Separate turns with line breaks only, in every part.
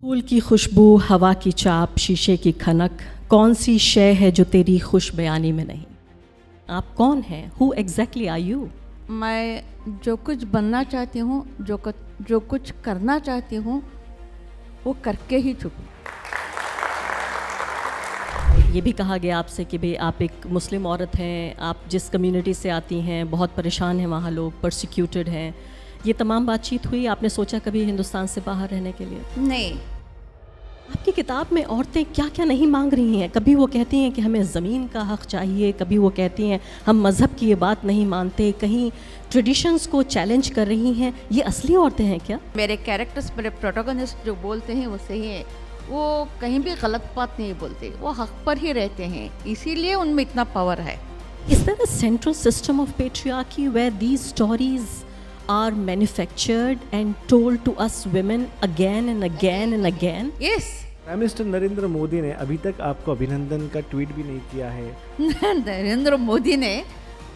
फूल की खुशबू, हवा की चाप, शीशे की खनक, कौन सी शय है जो तेरी खुश बयानी में नहीं? आप कौन हैं? Who exactly are you?
मैं जो कुछ बनना चाहती हूँ, जो कुछ करना चाहती हूँ, वो करके ही चुकूँ।
ये भी कहा गया आपसे कि भाई आप एक मुस्लिम औरत हैं, आप जिस कम्युनिटी से आती हैं बहुत परेशान हैं वहाँ लोग, परसिक्यूटेड हैं। ये तमाम बातचीत हुई, आपने सोचा कभी हिंदुस्तान से बाहर रहने के लिए?
नहीं,
आपकी किताब में औरतें क्या क्या नहीं मांग रही हैं। कभी वो कहती हैं कि हमें ज़मीन का हक़ चाहिए, कभी वो कहती हैं हम मज़हब की ये बात नहीं मानते, कहीं ट्रेडिशंस को चैलेंज कर रही हैं। ये असली औरतें हैं क्या?
मेरे कैरेक्टर्स, मेरे प्रोटोगनिस्ट जो बोलते हैं वो सही है। वो कहीं भी गलत बात नहीं बोलते, वो हक पर ही रहते हैं, इसीलिए उनमें इतना पावर है।
Is there a central system of patriarchy where these stories are manufactured and told to us women again and again and again?
Yes,
prime minister Narendra Modi ने अभी तक आपको अभिनंदन का ट्वीट भी नहीं किया है।
नरेंद्र मोदी ने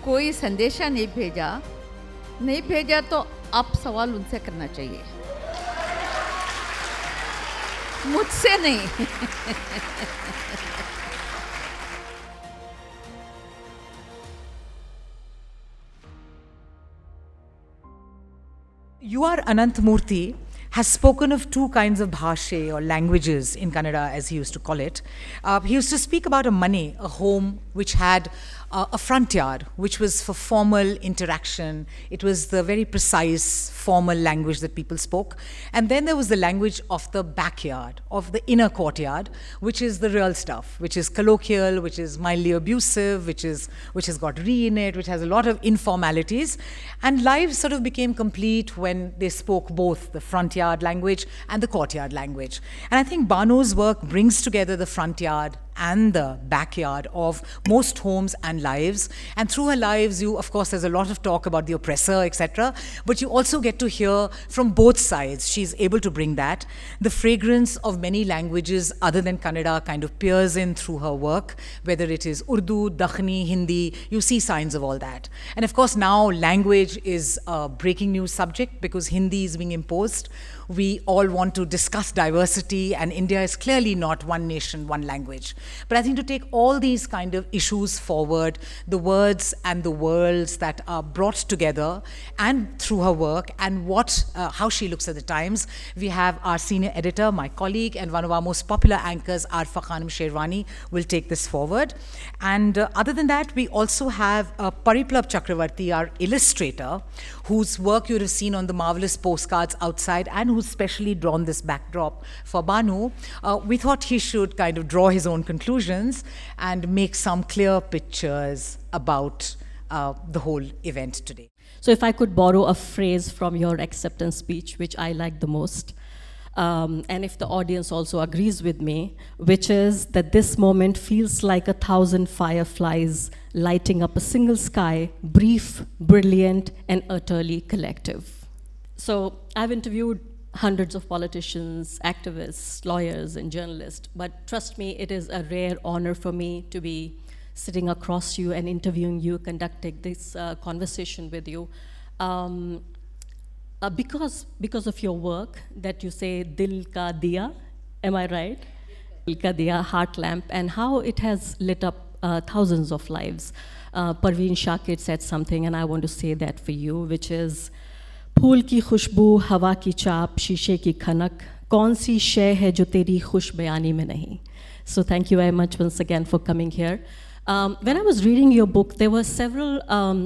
कोई संदेशा नहीं भेजा तो आप सवाल उनसे करना चाहिए, मुझसे नहीं।
UR Ananthamurthy has spoken of two kinds of bhashe or languages in Kannada, as he used to call it. He used to speak about a mane, a home which had a front yard, which was for formal interaction. It was the very precise, formal language that people spoke. And then there was the language of the backyard, of the inner courtyard, which is the real stuff, which is colloquial, which is mildly abusive, which has got re in it, which has a lot of informalities. And lives sort of became complete when they spoke both the front yard language and the courtyard language. And I think Banu's work brings together the front yard and the backyard of most homes and lives. And through her lives, of course, there's a lot of talk about the oppressor, etc. But you also get to hear from both sides. She's able to bring that. The fragrance of many languages other than Kannada kind of peers in through her work, whether it is Urdu, Dakhni, Hindi, you see signs of all that. And of course, now language is a breaking news subject because Hindi is being imposed. We all want to discuss diversity, and India is clearly not one nation, one language. But I think to take all these kind of issues forward, the words and the worlds that are brought together, and through her work and how she looks at the times, we have our senior editor, my colleague, and one of our most popular anchors, Arfa Khanum Sherwani, will take this forward. And other than that, we also have Pariplab Chakravarti, our illustrator, whose work you would have seen on the marvelous postcards outside and who's specially drawn this backdrop for Banu. We thought he should kind of draw his own conclusions and make some clear pictures about the whole event today.
So if I could borrow a phrase from your acceptance speech, which I like the most, and if the audience also agrees with me, which is that this moment feels like 1,000 fireflies lighting up a single sky, brief, brilliant, and utterly collective. So I've interviewed hundreds of politicians, activists, lawyers, and journalists, but trust me, it is a rare honor for me to be sitting across you and interviewing you, conducting this conversation with you. Because of your work that you say Dil Ka Diya, am I right? Dil Ka Diya, Heart Lamp, and how it has lit up thousands of lives. Parveen Shakir said something, and I want to say that for you, which is, फूल की खुशबू, हवा की चाप, शीशे की खनक, कौन सी शय है जो तेरी खुश बयानी में नहीं? So thank you very much once again for coming here. When I was reading your book, there were several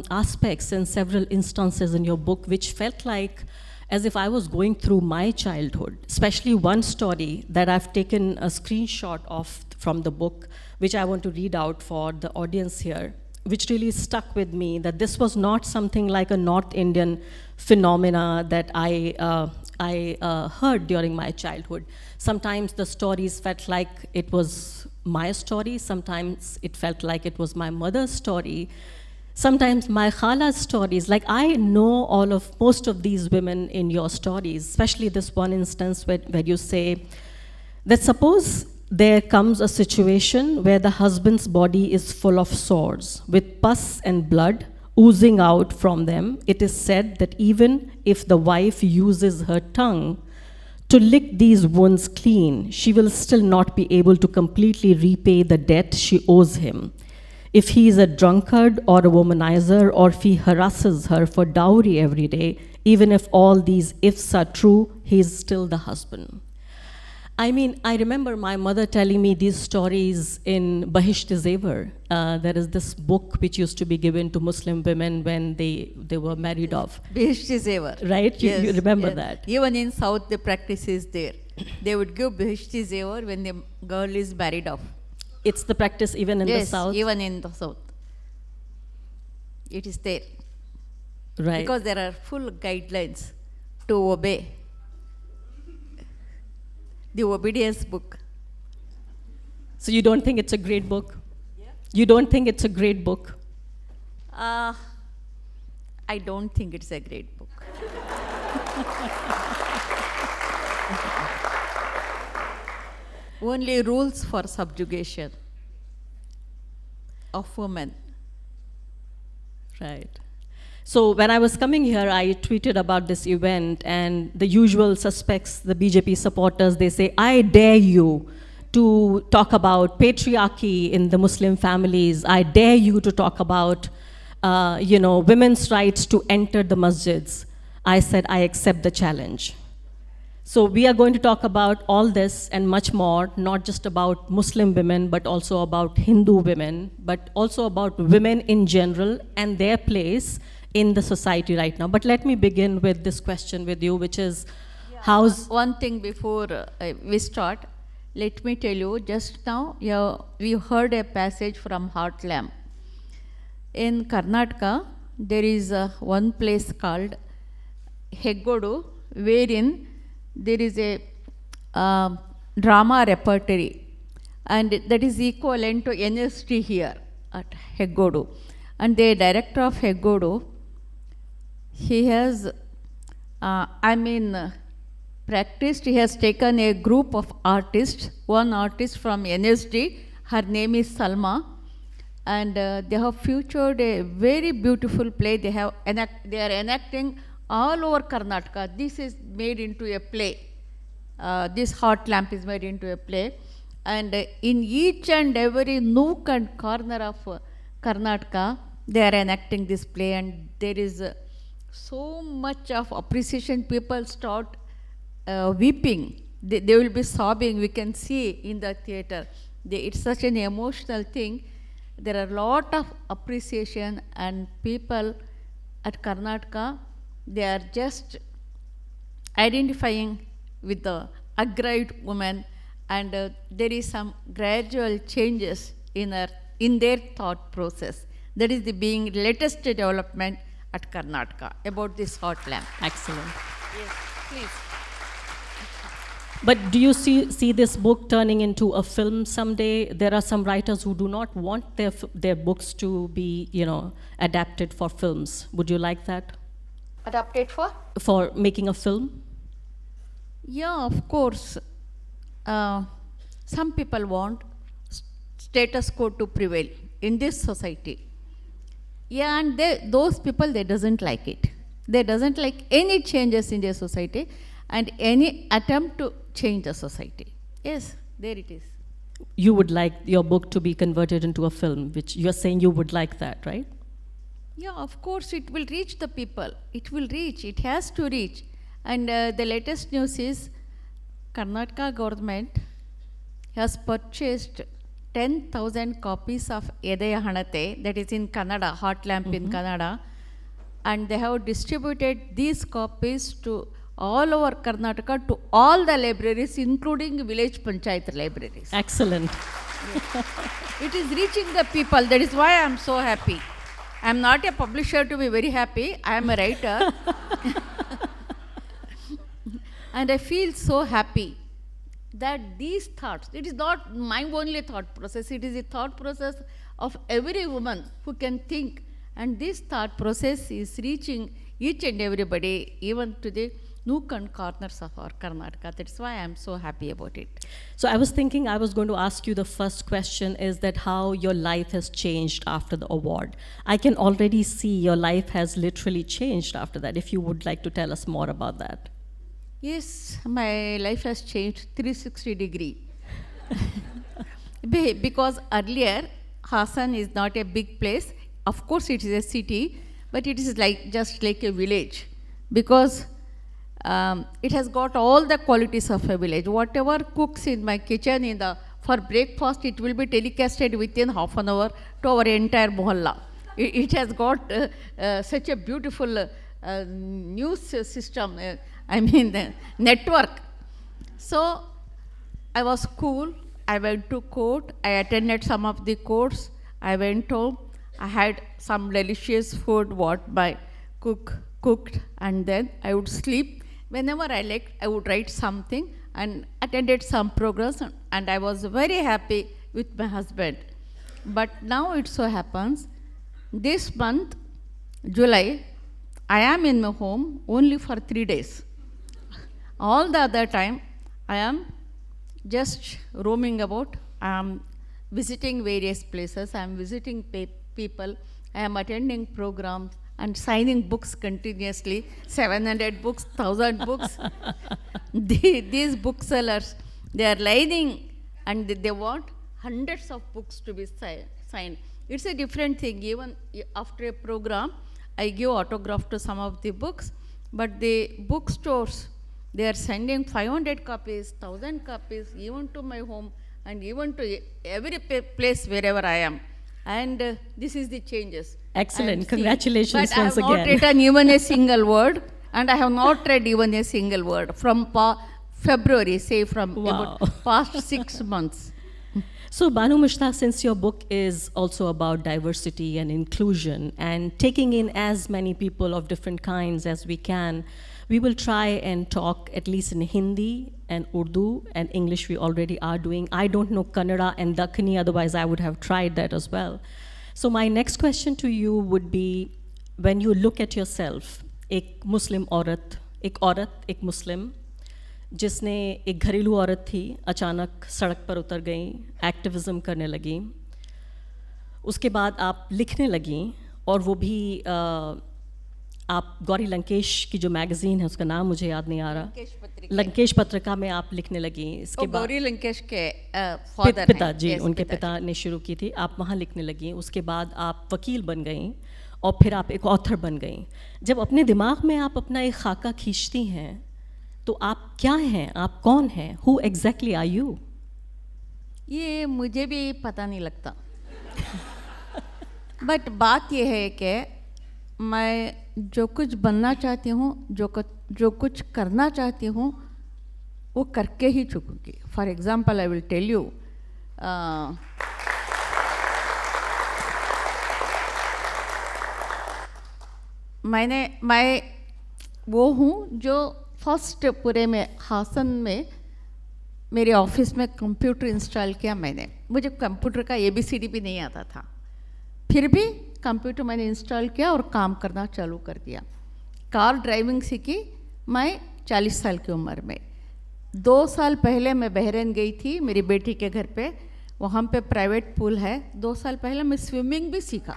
aspects and several instances in your book which felt like as if I was going through my childhood, especially one story that I've taken a screenshot of from the book, which I want to read out for the audience here, which really stuck with me, that this was not something like a North Indian phenomena that I heard during my childhood. Sometimes the stories felt like it was my story, sometimes it felt like it was my mother's story, sometimes my khala's stories. Like I know most of these women in your stories, especially this one instance where you say that suppose there comes a situation where the husband's body is full of sores with pus and blood oozing out from them. It is said that even if the wife uses her tongue to lick these wounds clean, she will still not be able to completely repay the debt she owes him. If he is a drunkard or a womanizer, or if he harasses her for dowry every day, even if all these ifs are true, he is still the husband. I mean, I remember my mother telling me these stories in Bahisht Zevar. There is this book which used to be given to Muslim women when they were married off.
Behishti Zevar.
Right? You remember that?
Even in South, the practice is there. They would give Behishti Zevar when the girl is married off.
It's the practice even in the South?
Even in the South. It is there.
Right.
Because there are full guidelines to obey. The obedience book.
So you don't think it's a great book? Yeah. You don't think it's a great book?
I don't think it's a great book. Only rules for subjugation of women.
Right. So when I was coming here, I tweeted about this event, and the usual suspects, the BJP supporters, they say, I dare you to talk about patriarchy in the Muslim families. I dare you to talk about, women's rights to enter the masjids. I said, I accept the challenge. So we are going to talk about all this and much more, not just about Muslim women, but also about Hindu women, but also about women in general and their place in the society right now. But let me begin with this question with you, which is, how's...
One thing before we start, let me tell you, just now we heard a passage from Heart Lamp. In Karnataka, there is one place called Heggodu, wherein there is a drama repertory, and that is equivalent to NST here at Heggodu. And the director of Heggodu, he has, practiced, he has taken a group of artists, one artist from NSD, her name is Salma, and they have featured a very beautiful play. They are enacting all over Karnataka. This is made into a play. This Heart Lamp is made into a play. And in each and every nook and corner of Karnataka, they are enacting this play, and there is so much of appreciation. People start weeping. They will be sobbing. We can see in the theater. It's such an emotional thing. There are a lot of appreciation, and people at Karnataka, they are just identifying with the aggrieved woman, and there is some gradual changes in their thought process. That is the latest development at Karnataka about this Heart Lamp.
Excellent.
Yes, please.
But do you see this book turning into a film someday? There are some writers who do not want their books to be, adapted for films. Would you like that?
Adapted for?
For making a film?
Yeah, of course. Some people want status quo to prevail in this society. Yeah, and those people, they doesn't like it. They doesn't like any changes in their society and any attempt to change the society. Yes, there it is.
You would like your book to be converted into a film, which you're saying you would like that, right?
Yeah, of course, it will reach the people. It will reach. It has to reach. And the latest news is Karnataka government has purchased 10,000 copies of Edaya Hanate, that is in Kannada, Heart Lamp in Kannada, and they have distributed these copies to all over Karnataka, to all the libraries, including village panchayat libraries.
Excellent.
It is reaching the people. That is why I am so happy. I am not a publisher to be very happy. I am a writer. And I feel so happy that these thoughts, it is not my only thought process, it is a thought process of every woman who can think. And this thought process is reaching each and everybody, even to the nook and corners of our Karnataka. That's why I am so happy about it.
So I was thinking I was going to ask you, the first question is that how your life has changed after the award. I can already see your life has literally changed after that, if you would like to tell us more about that.
Yes, my life has changed 360 degree. Because earlier, Hassan is not a big place. Of course, it is a city, but it is like just like a village. Because it has got all the qualities of a village. Whatever cooks in my kitchen for breakfast, it will be telecasted within half an hour to our entire mohalla. It has got such a beautiful news system, the network. So I was cool. I went to court. I attended some of the courts. I went home. I had some delicious food what my cook cooked, and then I would sleep. Whenever I liked, I would write something and attended some programs, and I was very happy with my husband. But now it so happens, this month, July, I am in my home only for 3 days. All the other time, I am just roaming about. I am visiting various places. I am visiting people. I am attending programs and signing books continuously. 700 books, 1,000 books. These booksellers, they are lining and they want hundreds of books to be signed. It's a different thing. Even after a program, I give autograph to some of the books, but the bookstores, they are sending 500 copies, 1,000 copies, even to my home and even to every place wherever I am. And this is the changes.
Excellent. Congratulations
but
once
I have not
again.
written even a single word, and I have not read even a single word from February, say from
Wow.
about past 6 months.
So, Banu Mushtaq, since your book is also about diversity and inclusion and taking in as many people of different kinds as we can, we will try and talk at least in Hindi and Urdu and English we already are doing. I don't know Kannada and Dakkini, otherwise I would have tried that as well. So my next question to you would be, when you look at yourself, एक मुस्लिम औरत, एक मुस्लिम, जिसने एक घरेलू औरत थी, अचानक सड़क पर उतर गई, एक्टिविज़म करने लगी, उसके बाद आप लिखने लगी, और वो भी आप गौरी लंकेश की जो मैगज़ीन है उसका नाम मुझे याद नहीं आ रहा, लंकेश पत्रिका में आप लिखने लगी. इसके बाद
गौरी लंकेश के फादर
पिता जी, उनके पिता ने शुरू की थी, आप वहाँ लिखने लगी. उसके बाद आप वकील बन गई और फिर आप एक ऑथर बन गई. जब अपने दिमाग में आप अपना एक खाका खींचती हैं तो आप क्या हैं, आप कौन हैं, हु एग्जैक्टली आर यू?
ये मुझे भी पता नहीं लगता. बट बात ये है कि मैं जो कुछ बनना चाहती हूँ, जो कुछ करना चाहती हूँ, वो करके ही चुकूँगी. For example I will tell you, मैं वो हूँ जो फर्स्ट पूरे में हासन में मेरे ऑफिस में कंप्यूटर इंस्टॉल किया मैंने. मुझे कंप्यूटर का ABCD भी नहीं आता था, फिर भी कंप्यूटर मैंने इंस्टॉल किया और काम करना चालू कर दिया. कार ड्राइविंग सीखी मैं 40 साल की उम्र में. 2 साल पहले मैं बहरीन गई थी मेरी बेटी के घर पे, वहाँ पे प्राइवेट पूल है. 2 साल पहले मैं स्विमिंग भी सीखा.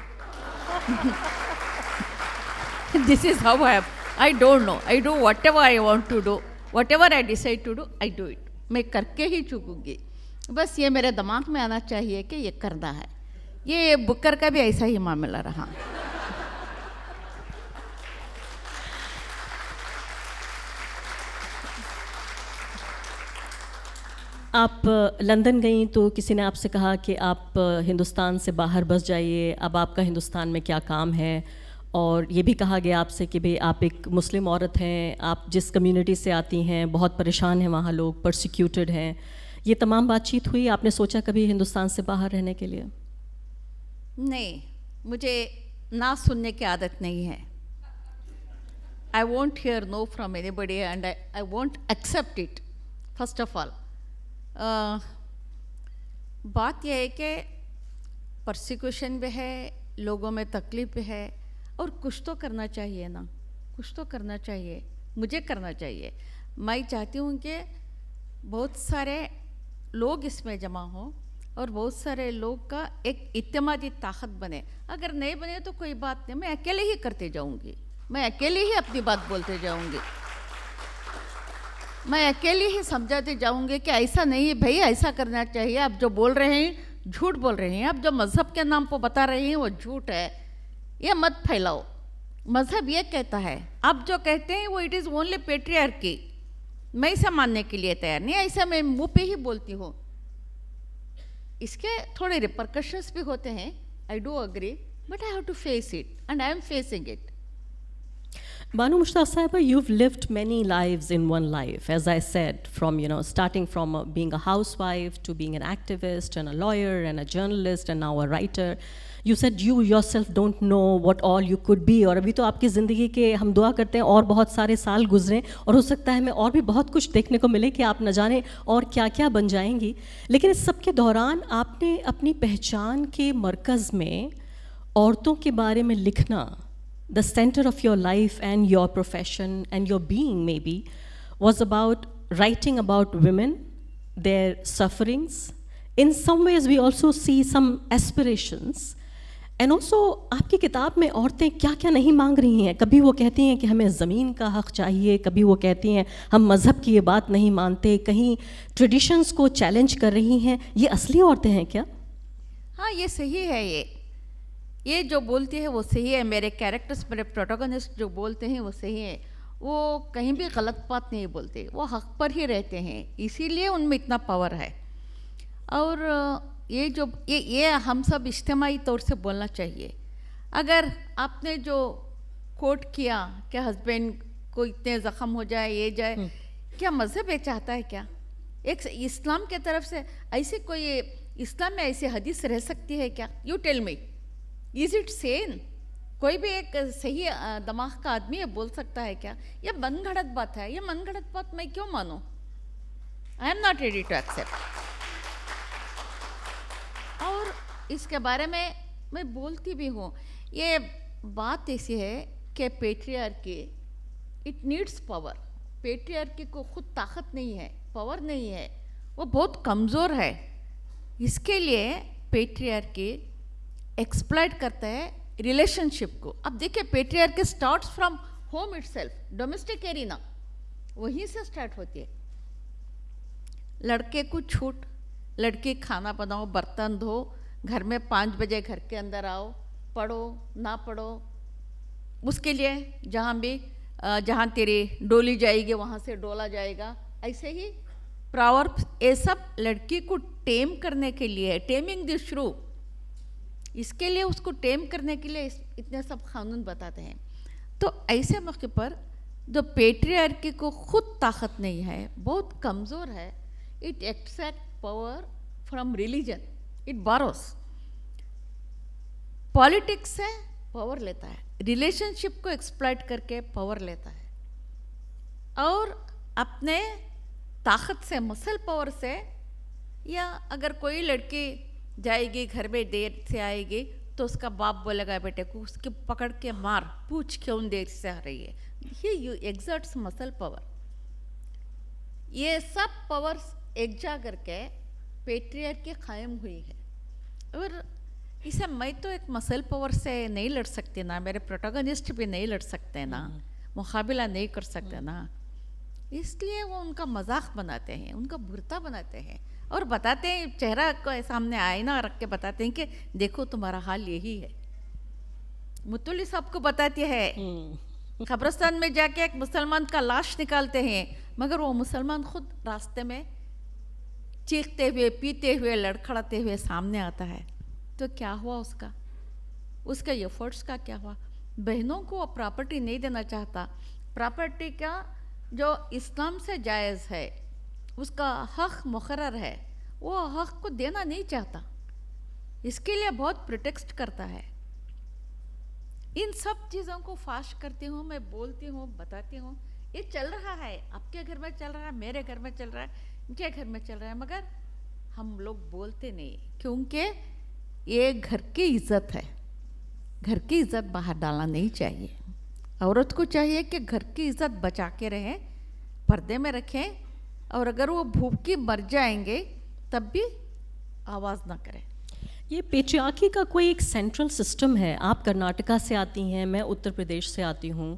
This is how I don't know. I do whatever I want to do. Whatever I decide to do, I do it. मैं करके ही चुकूँगी. बस ये मेरे दिमाग में आना चाहिए कि ये करना है. ये बुकर का भी ऐसा ही मामला रहा.
आप लंदन गई तो किसी ने आपसे कहा कि आप हिंदुस्तान से बाहर बस जाइए, अब आपका हिंदुस्तान में क्या काम है, और ये भी कहा गया आपसे कि भाई आप एक मुस्लिम औरत हैं, आप जिस कम्युनिटी से आती हैं बहुत परेशान हैं वहाँ लोग, परसिक्यूटेड हैं. ये तमाम बातचीत हुई, आपने सोचा कभी हिंदुस्तान से बाहर रहने के लिए?
नहीं, मुझे ना सुनने की आदत नहीं है. I want hear no from anybody and I want accept it. First of all बात यह है कि परसिक्यूशन भी है, लोगों में तकलीफ भी है, और कुछ तो करना चाहिए ना, कुछ तो करना चाहिए, मुझे करना चाहिए. मैं चाहती हूँ कि बहुत सारे लोग इसमें जमा हों और बहुत सारे लोग का एक इत्तेमादी ताकत बने. अगर नहीं बने तो कोई बात नहीं, मैं अकेले ही करते जाऊँगी, मैं अकेले ही अपनी बात बोलते जाऊँगी. मैं अकेली ही समझाते जाऊंगी कि ऐसा नहीं है भाई, ऐसा करना चाहिए। आप जो बोल रहे हैं झूठ बोल रहे हैं, आप जो मज़हब के नाम पर बता रहे हैं वो झूठ है, ये मत फैलाओ। मज़हब ये कहता है, आप जो कहते हैं वो इट इज़ ओनली पेट्रियार्की, मैं इसे मानने के लिए तैयार नहीं। ऐसा मैं मुंह पे ही बोलती हूँ। इसके थोड़े रिपरकशंस भी होते हैं, I do agree, but I have to face it and I am facing it.
Banu Mushtaq Sahiba, you've lived many lives in one life, as I said, from starting from being a housewife to being an activist and a lawyer and a journalist and now a writer. You said you yourself don't know what all you could be, और अभी तो आपकी ज़िंदगी के हम दुआ करते हैं और बहुत सारे साल गुजरें और हो सकता है हमें और भी बहुत कुछ देखने को मिले कि आप न जाने और क्या क्या बन जाएंगी। लेकिन इस सब के दौरान आपने अपनी पहचान के मरकज़ में औरतों के बारे में लिखना, the center of your life and your profession and your being maybe was about writing about women, their sufferings. In some ways we also see some aspirations. And also आपकी किताब में औरतें क्या क्या नहीं मांग रही हैं। कभी वो कहती हैं कि हमें ज़मीन का हक़ चाहिए, कभी वो कहती हैं हम मज़हब की ये बात नहीं मानते, कहीं ट्रेडिशंस को चैलेंज कर रही हैं। ये असली औरतें हैं क्या?
हाँ, ये सही है। ये जो बोलती है वो सही है। मेरे कैरेक्टर्स, मेरे प्रोटोगनिस्ट जो बोलते हैं वो सही है। वो कहीं भी गलत बात नहीं बोलते, वो हक पर ही रहते हैं, इसीलिए उनमें इतना पावर है। और ये हम सब इज्तिमाई तौर से बोलना चाहिए। अगर आपने जो कोट किया कि हस्बैंड को इतने ज़ख्म हो जाए, ये जाए, क्या मज़हब ये चाहता है क्या? एक इस्लाम के तरफ से ऐसी कोई इस्लाम में ऐसी हदीस रह सकती है क्या? You tell me, is it sane? कोई भी एक सही दिमाग का आदमी ये बोल सकता है क्या? ये मनगढ़ंत बात है। ये मनगढ़ंत बात मैं क्यों मानूं? I am not ready to accept. और इसके बारे में मैं बोलती भी हूँ। ये बात ऐसी है कि patriarchy it needs power. Patriarchy को खुद ताकत नहीं है, पावर नहीं है, वो बहुत कमज़ोर है। इसके लिए पेट्रियार्की एक्सप्लॉइट करता है रिलेशनशिप को। अब देखिए, patriarchy starts from home itself, domestic arena, वहीं से स्टार्ट होती है। लड़के को छूट, लड़की खाना बनाओ, बर्तन धो, घर में 5 बजे घर के अंदर आओ, पढ़ो ना पढ़ो, उसके लिए जहाँ तेरी डोली जाएगी वहाँ से डोला जाएगा। ऐसे ही प्रॉवर्ब्स, ये सब लड़की को टेम करने के लिए है, टेमिंग द श्रू। इसके लिए उसको टेम करने के लिए इतने सब कानून बताते हैं। तो ऐसे मौके पर जो पेट्रियार्की को खुद ताकत नहीं है, बहुत कमज़ोर है, it extract power from religion, it Barros. Politics से पावर लेता है, रिलेशनशिप को एक्सप्लॉइट करके पावर लेता है, और अपने ताकत से, मसल पावर से, या अगर कोई लड़की जाएगी घर में देर से आएगी तो उसका बाप बोलेगा बेटे को उसके पकड़ के मार, पूछ क्यों देर से आ रही है। ये यू एग्जर्ट्स मसल पावर। ये सब पावर्स एक जा करके पेट्रियार्की कायम हुई है। और इसे मैं तो एक मसल पावर से नहीं लड़ सकती ना, मेरे प्रोटोगनिस्ट भी नहीं लड़ सकते ना, मुकाबला नहीं कर सकते ना, इसलिए वो उनका मजाक बनाते हैं, उनका बुरता बनाते हैं और बताते हैं, चेहरा को सामने आईना रख के बताते हैं कि देखो तुम्हारा हाल यही है। मुतुल्ली साहब को बताती है, कब्रिस्तान में जाके एक मुसलमान का लाश निकालते हैं, मगर वो मुसलमान खुद रास्ते में चीखते हुए, पीते हुए, लड़खड़ाते हुए सामने आता है। तो क्या हुआ उसका एफर्ट्स का क्या हुआ? बहनों को वो प्रॉपर्टी नहीं देना चाहता। प्रॉपर्टी का जो इस्लाम से जायज़ है, उसका हक़ मुकर्रर है, वो हक़ को देना नहीं चाहता, इसके लिए बहुत प्रिटेक्स्ट करता है। इन सब चीज़ों को फाश करती हूँ, मैं बोलती हूँ, बताती हूँ, ये चल रहा है, आपके घर में चल रहा है, मेरे घर में चल रहा है, इनके घर में चल रहा है, मगर हम लोग बोलते नहीं, क्योंकि ये घर की इज़्ज़त है। घर की इज़्ज़त बाहर डालना नहीं चाहिए। औरत को चाहिए कि घर की इज़्ज़त बचा के रहें, पर्दे में रखें, और अगर वो भूखी मर जाएंगे तब भी आवाज़ ना करें।
ये पेट्रियार्की का कोई एक सेंट्रल सिस्टम है। आप कर्नाटका से आती हैं, मैं उत्तर प्रदेश से आती हूँ,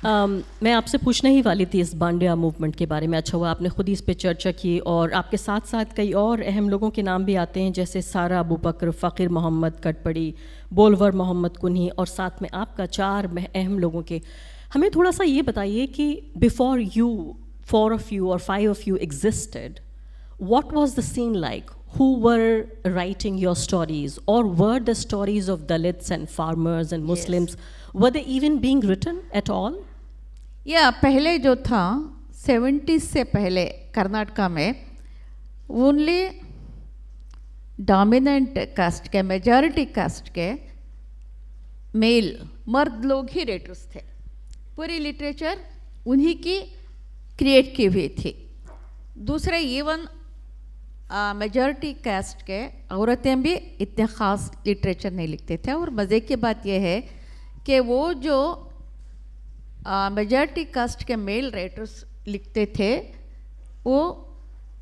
मैं आपसे पूछने ही वाली थी इस बांडिया मूवमेंट के बारे में। अच्छा हुआ आपने खुद ही इस पे चर्चा की, और आपके साथ साथ कई और अहम लोगों के नाम भी आते हैं, जैसे सारा अबू बकर, फ़कीर मोहम्मद कटपड़ी, बोलवर मोहम्मद कुन्ही, और साथ में आपका 4 अहम लोगों के। हमें थोड़ा सा ये बताइए कि before you 4 of you or 5 of you existed, what was the scene like? Who were writing your stories, or were the stories of Dalits and farmers and Muslims, were they even being written at all?
या पहले जो था 70s से पहले कर्नाटका में only dominant caste के, majority cast के mail मर्द लोग ही राइटर्स थे। पूरी लिटरेचर उन्हीं की क्रिएट की हुई थी। दूसरे इवन मेजॉरिटी कास्ट के औरतें भी इतने ख़ास लिटरेचर नहीं लिखते थे। और मज़े की बात यह है कि वो जो मेजॉरिटी कास्ट के मेल राइटर्स लिखते थे वो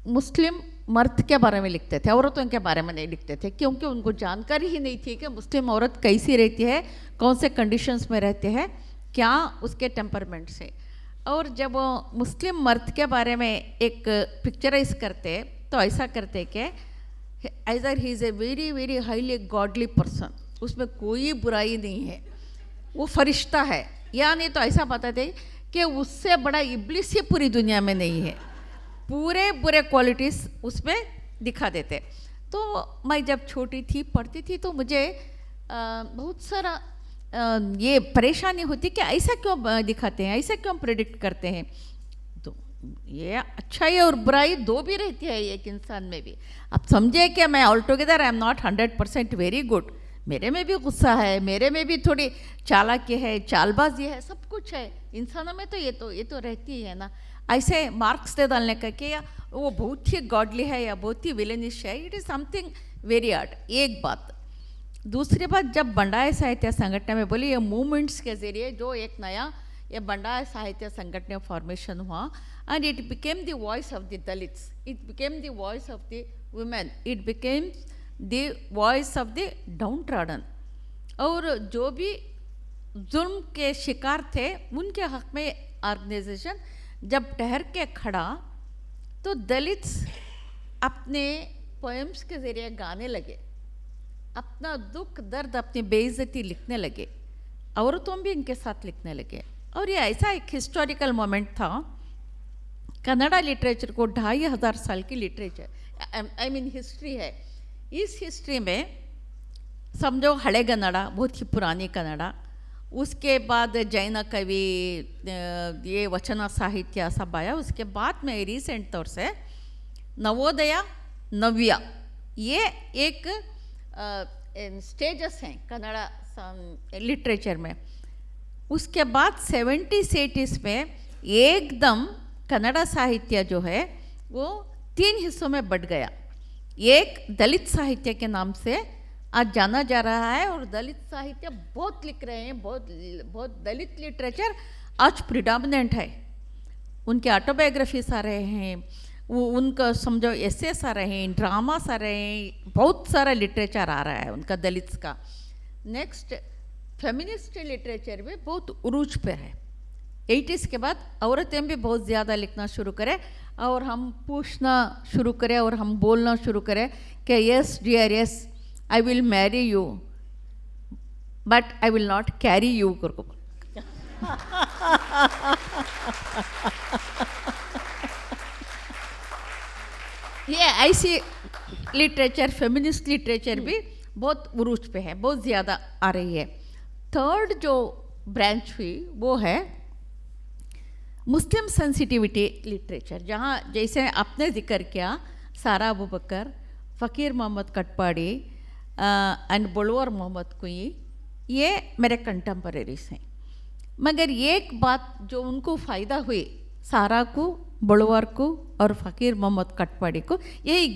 मुस्लिम मर्द के बारे में लिखते थे, औरतों के बारे में नहीं लिखते थे, क्योंकि उनको जानकारी ही नहीं थी कि मुस्लिम औरत कैसी रहती है, कौन से कंडीशंस में रहते हैं, क्या उसके टेम्परमेंट से। और जब मुस्लिम मर्द के बारे में एक पिक्चराइज करते तो ऐसा करते कि either he is a very very highly godly person, उसमें कोई बुराई नहीं है, वो फरिश्ता है, या नहीं तो ऐसा बताते कि उससे बड़ा इब्लिस ही पूरी दुनिया में नहीं है, पूरे बुरे क्वालिटीज़ उसमें दिखा देते। तो मैं जब छोटी थी पढ़ती थी तो मुझे बहुत सारा ये परेशानी होती कि ऐसा क्यों दिखाते हैं, ऐसा क्यों प्रेडिक्ट करते हैं। तो ये अच्छाई और बुराई दो भी रहती है एक इंसान में भी। आप समझे कि मैं all together I am not 100% very good, मेरे में भी गुस्सा है, मेरे में भी थोड़ी चालाकी है, चालबाजी है, सब कुछ है इंसानों में। तो ये तो रहती है ना। ऐसे मार्क्स दे डालने का कि वो बहुत ही गॉडली है या बहुत ही विलेनिश है, it is something very art. एक बात। दूसरी बात, जब बंडाई साहित्य संगठन में बोली ये मूवमेंट्स के ज़रिए जो एक नया ये बंडाई साहित्य संगठन फॉर्मेशन हुआ, and it became the voice of the Dalits, it became the voice of the women, it became the voice of the down trodden. और जो भी जुल्म के शिकार थे उनके हक में ऑर्गेनाइजेशन जब ठहर के खड़ा तो दलित्स अपने पोएम्स के ज़रिए गाने लगे, अपना दुख दर्द अपनी बेइज्जती लिखने लगे, औरतों भी इनके साथ लिखने लगे। और ये ऐसा एक हिस्टोरिकल मोमेंट था। कन्नड़ा लिटरेचर को 2500 साल की लिटरेचर आई मीन हिस्ट्री है। इस हिस्ट्री में समझो हड़े कन्नड़ा, बहुत ही पुरानी कन्नड़ा, उसके बाद जैन कवि, ये वचन साहित्य सब आया। उसके बाद में रिसेंट तौर से नवोदया, नव्या, ये एक स्टेजेस हैं कन्नड़ा लिटरेचर में। उसके बाद 70s 80s में एकदम कन्नड़ा साहित्य जो है वो 3 हिस्सों में बढ़ गया। एक दलित साहित्य के नाम से आज जाना जा रहा है, और दलित साहित्य बहुत लिख रहे हैं, बहुत दलित लिटरेचर आज प्रिडोमिनेंट है। उनके ऑटोबायोग्राफीज आ रहे हैं, वो उनका समझो एसेस आ रहे हैं, ड्रामास आ रहे हैं, बहुत सारा लिटरेचर आ रहा है उनका दलित्स का। नेक्स्ट फेमिनिस्ट लिटरेचर भी बहुत उरूज पे है। 80s के बाद औरतें भी बहुत ज़्यादा लिखना शुरू करें, और हम पूछना शुरू करें और हम बोलना शुरू करें कि yes dear yes I will marry you but I will not carry you करको। ये ऐसी लिटरेचर, फेमिनिस्ट लिटरेचर भी बहुत उरूज पे है, बहुत ज़्यादा आ रही है। थर्ड जो ब्रांच हुई वो है मुस्लिम सेंसिटिविटी लिटरेचर, जहाँ जैसे आपने जिक्र किया सारा अबू बकर, फ़कीर मोहम्मद कटपाड़ी एंड बोलवर मोहम्मद कुई, ये मेरे कंटेम्परेरीज हैं। मगर एक बात जो उनको फ़ायदा हुई, सारा को, बोलवर को और फ़कीर मोहम्मद कटपाड़ी को, यही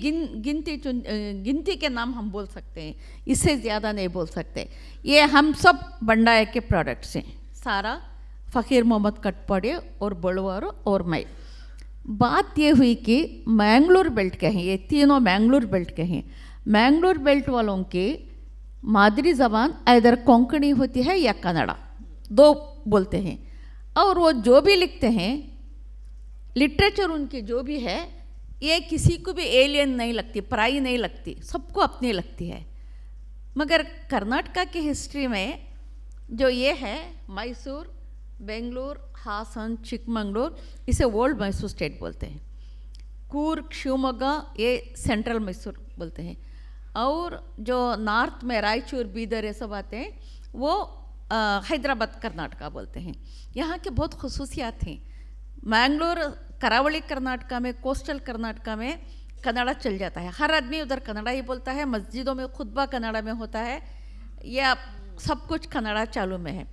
गिनती के नाम हम बोल सकते हैं, इससे ज़्यादा नहीं बोल सकते। ये हम सब बंडाया के प्रोडक्ट्स हैं, सारा, फ़कीर मोहम्मद कटपाड़ी और बोलवर और मैं। बात ये हुई कि मैंगलोर बेल्ट के हैं, ये तीनों मैंगलोर बेल्ट के हैं। मैंगलोर बेल्ट वालों की मादरी ज़बान इधर कोंकणी होती है या कन्नड़ा, दो बोलते हैं। और वो जो भी लिखते हैं, लिटरेचर उनकी जो भी है, ये किसी को भी एलियन नहीं लगती, पराई नहीं लगती, सबको अपनी लगती है। मगर कर्नाटका की हिस्ट्री में जो ये है, मैसूर, बेंगलुरु, हासन, चिकमंगलूर, इसे ओल्ड मैसूर स्टेट बोलते हैं। कूर्ग, शिवमोगा, ये सेंट्रल मैसूर बोलते हैं। और जो नॉर्थ में रायचूर, बीदर, ये सब आते हैं, वो हैदराबाद कर्नाटका बोलते हैं। यहाँ के बहुत खसूसियात हैं। मैंगलोर, करावली कर्नाटका में, कोस्टल कर्नाटका में कन्नड़ा चल जाता है, हर आदमी उधर कन्नड़ा ही बोलता है, मस्जिदों में खुतबा कन्नड़ा में होता है, या सब कुछ कन्नड़ा चालू में है।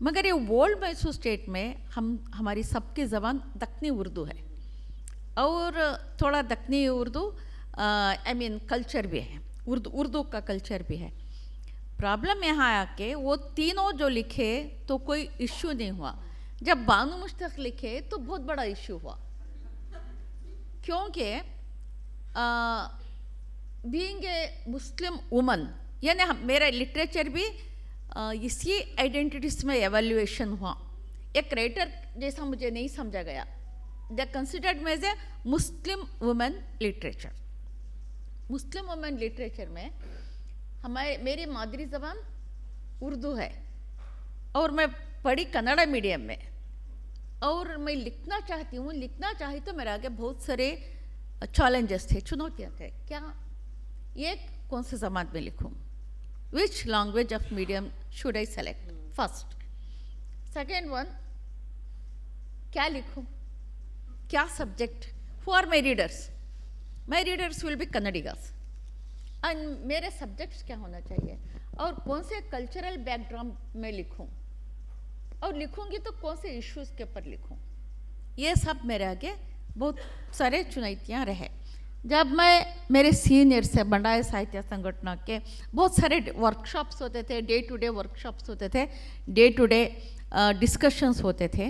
मगर ये ओल्ड मैसूर स्टेट में हमारी सबकी ज़बान दक्कनी उर्दू है, और थोड़ा Deccani Urdu I mean culture भी है, उर्दू का कल्चर भी है। प्रॉब्लम यहाँ आके वो तीनों जो लिखे तो कोई इश्यू नहीं हुआ, जब बानू मुश्ताक लिखे तो बहुत बड़ा इश्यू हुआ, क्योंकि बीइंग ए मुस्लिम वुमन, यानी मेरा लिटरेचर भी इसी आइडेंटिटीज में एवेल्युएशन हुआ। एक राइटर जैसा मुझे नहीं समझा गया। They considered me as a Muslim women literature. Muslim women literature में मेरी मादरी ज़बान उर्दू है, और मैं पढ़ी कन्नड़ा मीडियम में, और मैं लिखना चाहती हूँ। लिखना चाही तो मेरे आगे बहुत सारे चैलेंजेस थे, चुनौतियाँ थे। क्या ये कौन से ज़बान में लिखूँ, which language of medium should I select first. Second one, क्या लिखूँ, क्या subject, who are my readers, my readers will be Kannadigas, and मेरे सब्जेक्ट्स क्या होना चाहिए, और कौन से कल्चरल बैकग्राउंड में लिखूं, और लिखूंगी तो कौन से इश्यूज के ऊपर लिखूं। ये सब मेरे आगे बहुत सारे चुनौतियाँ रहे। जब मैं मेरे सीनियर से बंडाई साहित्य संगठन के बहुत सारे वर्कशॉप्स होते थे, डे टू डे वर्कशॉप्स होते थे, डे टू डे डिस्कशंस होते थे,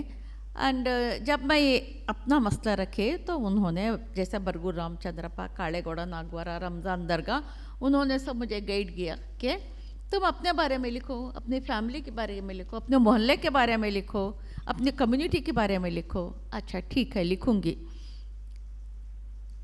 एंड जब मैं अपना मसला रखे तो उन्होंने, जैसे बरगू रामचंद्रप्पा, कालेगौड़ा नागवारा, रमज़ान दरगाह, उन्होंने सब मुझे गाइड किया कि तुम अपने बारे में लिखो, अपनी फैमिली के बारे में लिखो, अपने मोहल्ले के बारे में लिखो, अपनी कम्युनिटी के बारे में लिखो। अच्छा ठीक है, लिखूंगी।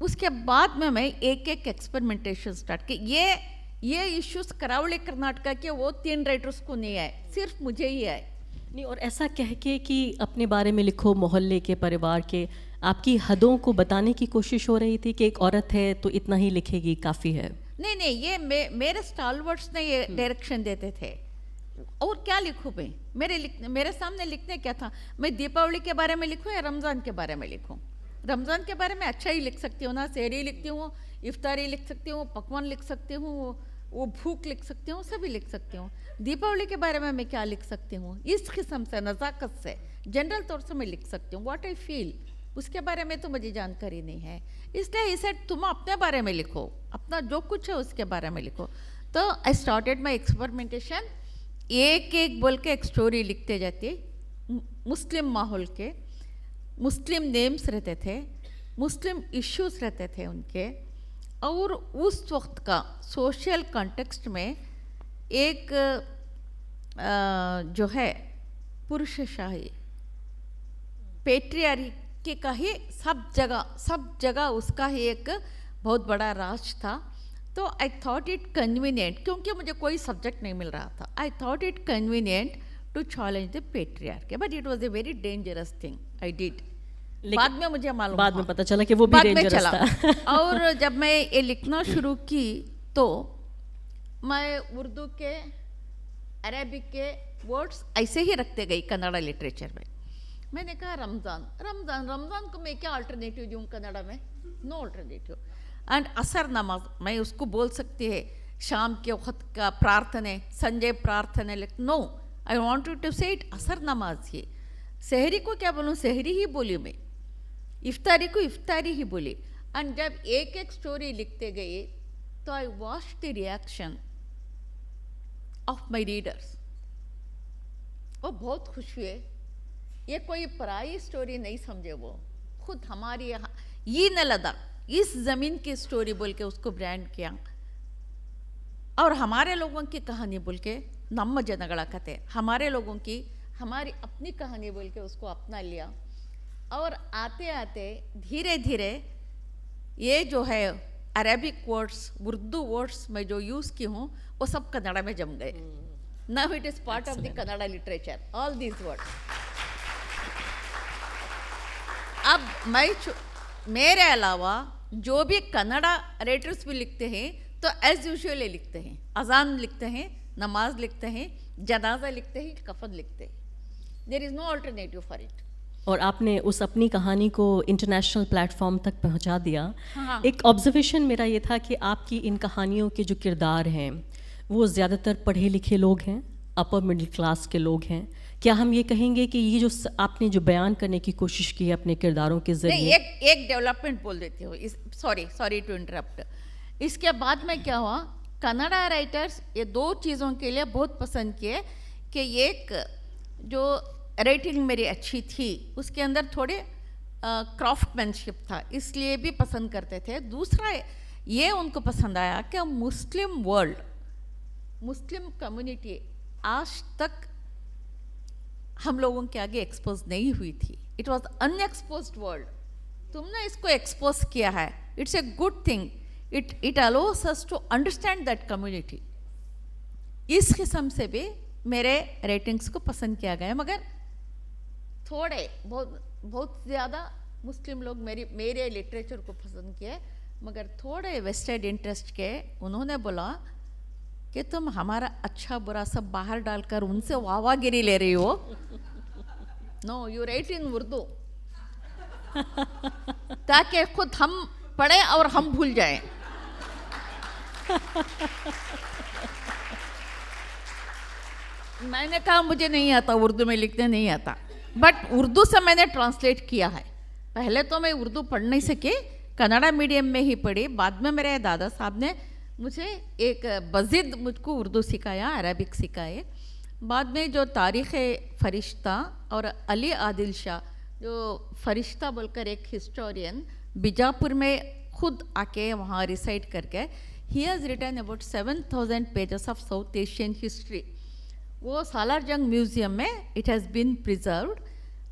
उसके बाद में मैं एक एक एक्सपेरिमेंटेशन स्टार्ट की। ये इश्यूज करावली कर्नाटका के वो 3 राइटर्स को नहीं आए, सिर्फ मुझे ही आए।
नहीं, और ऐसा कह के कि अपने बारे में लिखो, मोहल्ले के, परिवार के, आपकी हदों को बताने की कोशिश हो रही थी कि एक औरत है तो इतना ही लिखेगी, काफ़ी है।
नहीं, ये मेरे स्टॉलवर्ड्स ने ये डायरेक्शन देते थे। और क्या लिखूँ मैं, मेरे सामने लिखने क्या था, मैं दीपावली के बारे में लिखूँ या रमज़ान के बारे में लिखूँ। रमज़ान के बारे में अच्छा ही लिख सकती हूँ ना, सहरी लिखती हूँ, इफ्तारी लिख सकती हूँ, पकवान लिख सकती हूँ, वो भूख लिख सकती हूँ, सभी लिख सकती हूँ। दीपावली के बारे में मैं क्या लिख सकती हूँ, इस किस्म से, नज़ाकत से, जनरल तौर से मैं लिख सकती हूँ। व्हाट आई फील, उसके बारे में तो मुझे जानकारी नहीं है, इसलिए इसे तुम अपने बारे में लिखो, अपना जो कुछ है उसके बारे में लिखो। तो आई स्टार्टेड माई एक्सपेरिमेंटेशन। एक एक बोल के एक स्टोरी लिखते जाती। मुस्लिम माहौल के, मुस्लिम नेम्स रहते थे, मुस्लिम इश्यूज रहते थे उनके, और उस वक्त का सोशल कॉन्टेक्स्ट में एक जो है पुरुषशाही, पेट्रियार्की का ही सब जगह उसका ही एक बहुत बड़ा राज था। तो आई थॉट इट कन्वीनियंट, क्योंकि मुझे कोई सब्जेक्ट नहीं मिल रहा था, I thought it convenient to challenge the patriarchy, but it was a very dangerous thing I did. बाद में मुझे मालूम,
बाद में पता चला कि वो भी डेंजरस था।
और जब मैं ये लिखना शुरू की तो मैं उर्दू के, अरेबिक के वर्ड्स ऐसे ही रखते गई कन्नड़ा लिटरेचर में। मैंने कहा रमज़ान को मैं क्या अल्टरनेटिव दूँ कन्नड़ा में, नो अल्टरनेटिव। एंड असर नमाज मैं उसको बोल सकती है, शाम के वक्त का प्रार्थना, संजय प्रार्थना, लेकिन नो, आई वांटेड टू से इट असर नमाज ही। सहरी को क्या बोलूँ, सहरी ही बोली मैं, इफ्तारी को इफ्तारी ही बोली। एंड जब एक एक स्टोरी लिखते गए तो I watch the reaction of my readers. वो बहुत खुश हुए, ये कोई पराई स्टोरी नहीं समझे, वो खुद हमारी ये न लदा, इस ज़मीन की स्टोरी बोल के उसको ब्रांड किया, और हमारे लोगों की कहानी बोल के, नम्म जनಗಳ ಕತೆ, हमारे लोगों की, हमारी अपनी कहानी बोल के उसको अपना लिया, और आते आते धीरे धीरे ये जो है अरेबिक वर्ड्स, उर्दू वर्ड्स मैं जो यूज़ की हूँ वो सब कन्नड़ा में जम गए. Now it is part of the Kannada literature, all these words. अब मेरे अलावा जो भी कन्नड़ा राइटर्स भी लिखते हैं तो एज यूजुअल लिखते हैं, अजान लिखते हैं, नमाज लिखते हैं, जनाजा लिखते हैं, कफन लिखते हैं. There is no alternative for it.
और आपने उस अपनी कहानी को इंटरनेशनल प्लेटफॉर्म तक पहुंचा दिया.
हाँ.
एक ऑब्जर्वेशन मेरा ये था कि आपकी इन कहानियों के जो किरदार हैं वो ज़्यादातर पढ़े लिखे लोग हैं, अपर मिडिल क्लास के लोग हैं. क्या हम ये कहेंगे कि ये जो आपने जो बयान करने की कोशिश की है अपने किरदारों के
नहीं,
ज़रिए.
एक डेवलपमेंट बोल देती हूँ. Sorry to interrupt. इसके बाद में क्या हुआ, कन्नड़ा राइटर्स ये दो चीज़ों के लिए बहुत पसंद किए कि एक जो राइटिंग मेरी अच्छी थी उसके अंदर थोड़े क्राफ्टमैनशिप था, इसलिए भी पसंद करते थे. दूसरा ये उनको पसंद आया कि मुस्लिम वर्ल्ड, मुस्लिम कम्युनिटी आज तक हम लोगों के आगे एक्सपोज नहीं हुई थी. It was unexposed world. तुमने इसको एक्सपोज किया है, it's a good thing. It allows us to understand that community. इस किस्म से भी मेरे रेटिंग्स को पसंद किया गया, मगर थोड़े बहुत ज़्यादा मुस्लिम लोग मेरे लिटरेचर को पसंद किए, मगर थोड़े वेस्टेड इंटरेस्ट के उन्होंने बोला कि तुम हमारा अच्छा बुरा सब बाहर डालकर उनसे वाहवागिरी ले रही हो. नो, यू राइट इन उर्दू ताकि खुद हम पढ़े और हम भूल जाएं. मैंने कहा मुझे नहीं आता, उर्दू में लिखने नहीं आता, बट उर्दू से मैंने ट्रांसलेट किया है. पहले तो मैं उर्दू पढ़ नहीं सकी, कन्नड़ा मीडियम में ही पढ़ी. बाद में मेरे दादा साहब ने मुझे एक बज़िद मुझको उर्दू सिखाया, अरबिक सिखाए. बाद में जो तारीख़ फ़रिश्ता और अली आदिल शाह जो फ़रिश्ता बोलकर एक हिस्टोरियन बीजापुर में खुद आके वहाँ रिसाइड करके, he has written about 7000 pages of South Asian history. वो सालार जंग म्यूज़ियम में it has been preserved.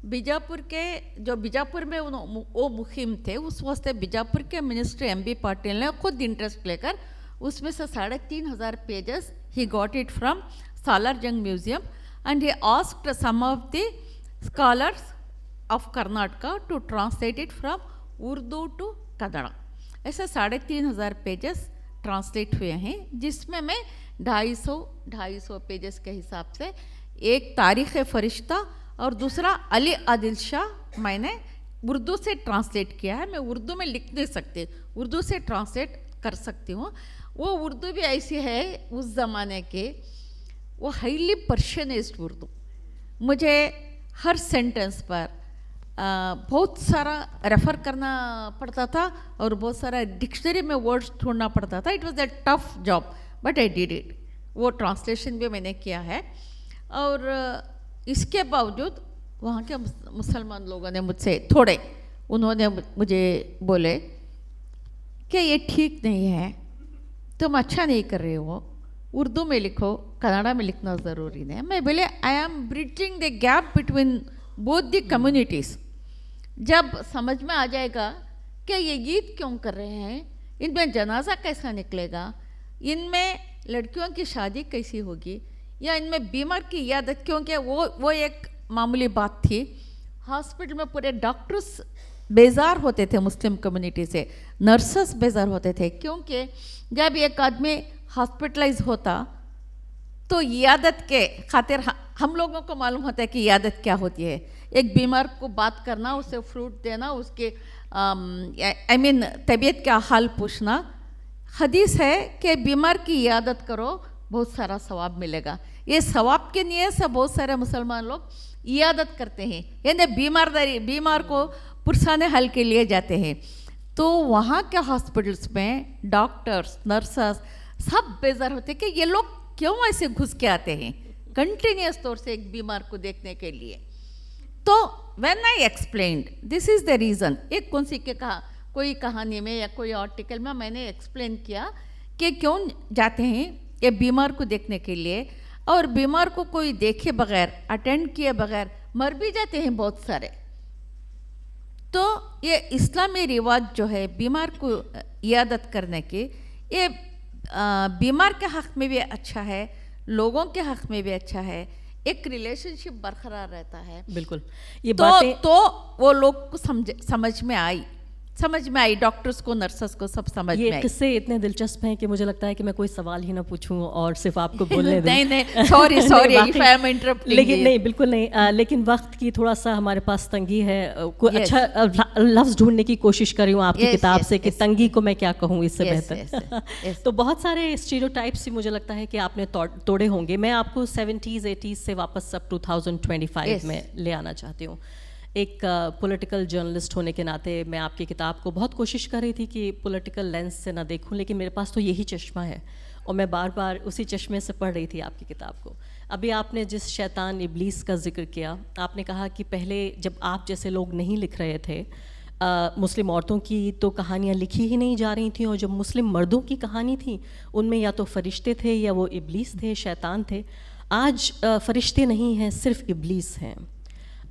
Bijapur के जो बीजापुर में वो मुहिम थे, उस वास्ते बीजापुर के मिनिस्टर MB पाटिल ने खुद इंटरेस्ट लेकर उसमें से 3500 pages he got it from Salar Jung museum and he asked some of the scholars of Karnataka to translate it from Urdu to Kannada. ऐसे 3500 पेजेस ट्रांसलेट हुए हैं, जिसमें मैं 250 पेजेस के हिसाब से एक तारीख़ फ़रिश्ता और दूसरा अली आदिल शाह मैंने उर्दू से ट्रांसलेट किया है. मैं उर्दू में लिख नहीं सकती, उर्दू से ट्रांसलेट कर सकती हूँ. वो उर्दू भी ऐसी है उस ज़माने के, वो हाईली पर्शियनाइज्ड उर्दू. मुझे हर सेंटेंस पर बहुत सारा रेफ़र करना पड़ता था और बहुत सारा डिक्शनरी में वर्ड्स ढूंढना पड़ता था. It was a tough job but I did it. वो ट्रांसलेशन भी मैंने किया है. और इसके बावजूद वहाँ के मुसलमान लोगों ने मुझसे थोड़े उन्होंने मुझे बोले कि ये ठीक नहीं है, तुम अच्छा नहीं कर रहे हो, उर्दू में लिखो, कन्नड़ा में लिखना ज़रूरी नहीं. मैं बोले I am bridging the gap between both the communities. जब समझ में आ जाएगा कि ये गीत क्यों कर रहे हैं, इनमें जनाजा कैसा निकलेगा, इनमें लड़कियों की शादी कैसी होगी, या इनमें बीमार की यादत, क्योंकि वो एक मामूली बात थी. हॉस्पिटल में पूरे डॉक्टर्स बेजार होते थे मुस्लिम कम्युनिटी से, नर्सेस बेजार होते थे, क्योंकि जब एक आदमी हॉस्पिटलाइज होता तो यादत के खातिर हम लोगों को मालूम होता है कि यादत क्या होती है. एक बीमार को बात करना, उसे फ्रूट देना, उसके तबीयत का हाल पूछना. हदीस है कि बीमार की यादत करो, बहुत सारा सवाब मिलेगा. ये सवाब के नियत से बहुत सारे मुसलमान लोग यादत करते हैं, यानी बीमार को पुरसाने हल के लिए जाते हैं. तो वहाँ के हॉस्पिटल्स में डॉक्टर्स, नर्सेस सब बेजार होते कि ये लोग क्यों ऐसे घुस के आते हैं कंटिन्यूस तौर से एक बीमार को देखने के लिए. तो when I explained this is the reason, एक कौन सी के कोई कहानी में या कोई आर्टिकल में मैंने एक्सप्लेन किया कि क्यों जाते हैं ये बीमार को देखने के लिए. और बीमार को कोई देखे बगैर, अटेंड किए बगैर मर भी जाते हैं बहुत सारे। तो ये इस्लामी रिवाज जो है बीमार को इयादत करने की, ये बीमार के हक़ में भी अच्छा है, लोगों के हक़ में भी अच्छा है, एक रिलेशनशिप बरकरार रहता है।
बिल्कुल, ये
तो
बातें
वो लोग को समझ में आई डॉक्टर्स को, नर्सेस को, सब समझ में
ये
आई।
किस्से इतने दिलचस्प हैं कि मुझे लगता है कि मैं कोई सवाल ही ना पूछूं और सिर्फ आपको बोलने दूं।
नहीं सॉरी
वाकई।
If I am interrupting.
लेकिन नहीं, बिल्कुल नहीं, लेकिन वक्त की थोड़ा सा हमारे पास तंगी है। कोई
Yes.
अच्छा लफ्ज़ ढूंढने की कोशिश कर रही हूँ आपकी
Yes,
किताब
yes,
से कि
yes.
तंगी को मैं क्या कहूँ इससे
Yes,
बेहतर।
yes, yes.
तो बहुत सारे स्टीरियोटाइप्स ही मुझे लगता है कि आपने तोड़े होंगे। मैं आपको 70s 80s से वापस अब 2025
Yes.
में ले आना चाहती हूँ। एक पॉलिटिकल जर्नलिस्ट होने के नाते मैं आपकी किताब को बहुत कोशिश कर रही थी कि पॉलिटिकल लेंस से ना देखूं, लेकिन मेरे पास तो यही चश्मा है और मैं बार बार उसी चश्मे से पढ़ रही थी आपकी किताब को। अभी आपने जिस शैतान इब्लीस का जिक्र किया, आपने कहा कि पहले जब आप जैसे लोग नहीं लिख रहे थे, मुस्लिम औरतों की तो कहानियाँ लिखी ही नहीं जा रही थी, और जब मुस्लिम मर्दों की कहानी थी उनमें या तो फरिश्ते थे या वो इब्लीस थे, शैतान थे। आज फरिश्ते नहीं हैं, सिर्फ इब्लीस हैं।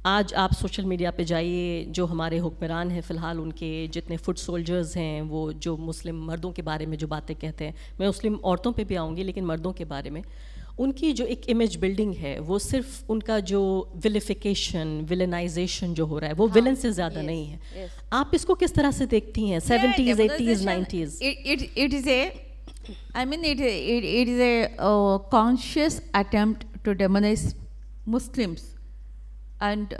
आज आप सोशल मीडिया पे जाइए, जो हमारे हुक्मरान हैं फ़िलहाल, उनके जितने फुट सोल्जर्स हैं, वो जो मुस्लिम मर्दों के बारे में जो बातें कहते हैं, मैं मुस्लिम औरतों पे भी आऊँगी, लेकिन मर्दों के बारे में उनकी जो एक इमेज बिल्डिंग है, वो सिर्फ उनका जो विलिफिकेशन, विलनाइजेशन जो हो रहा है, वो विलन से ज़्यादा नहीं है। आप इसको किस तरह से देखती हैं 70s 80s 90s?
It is a conscious attempt to demonize Muslims and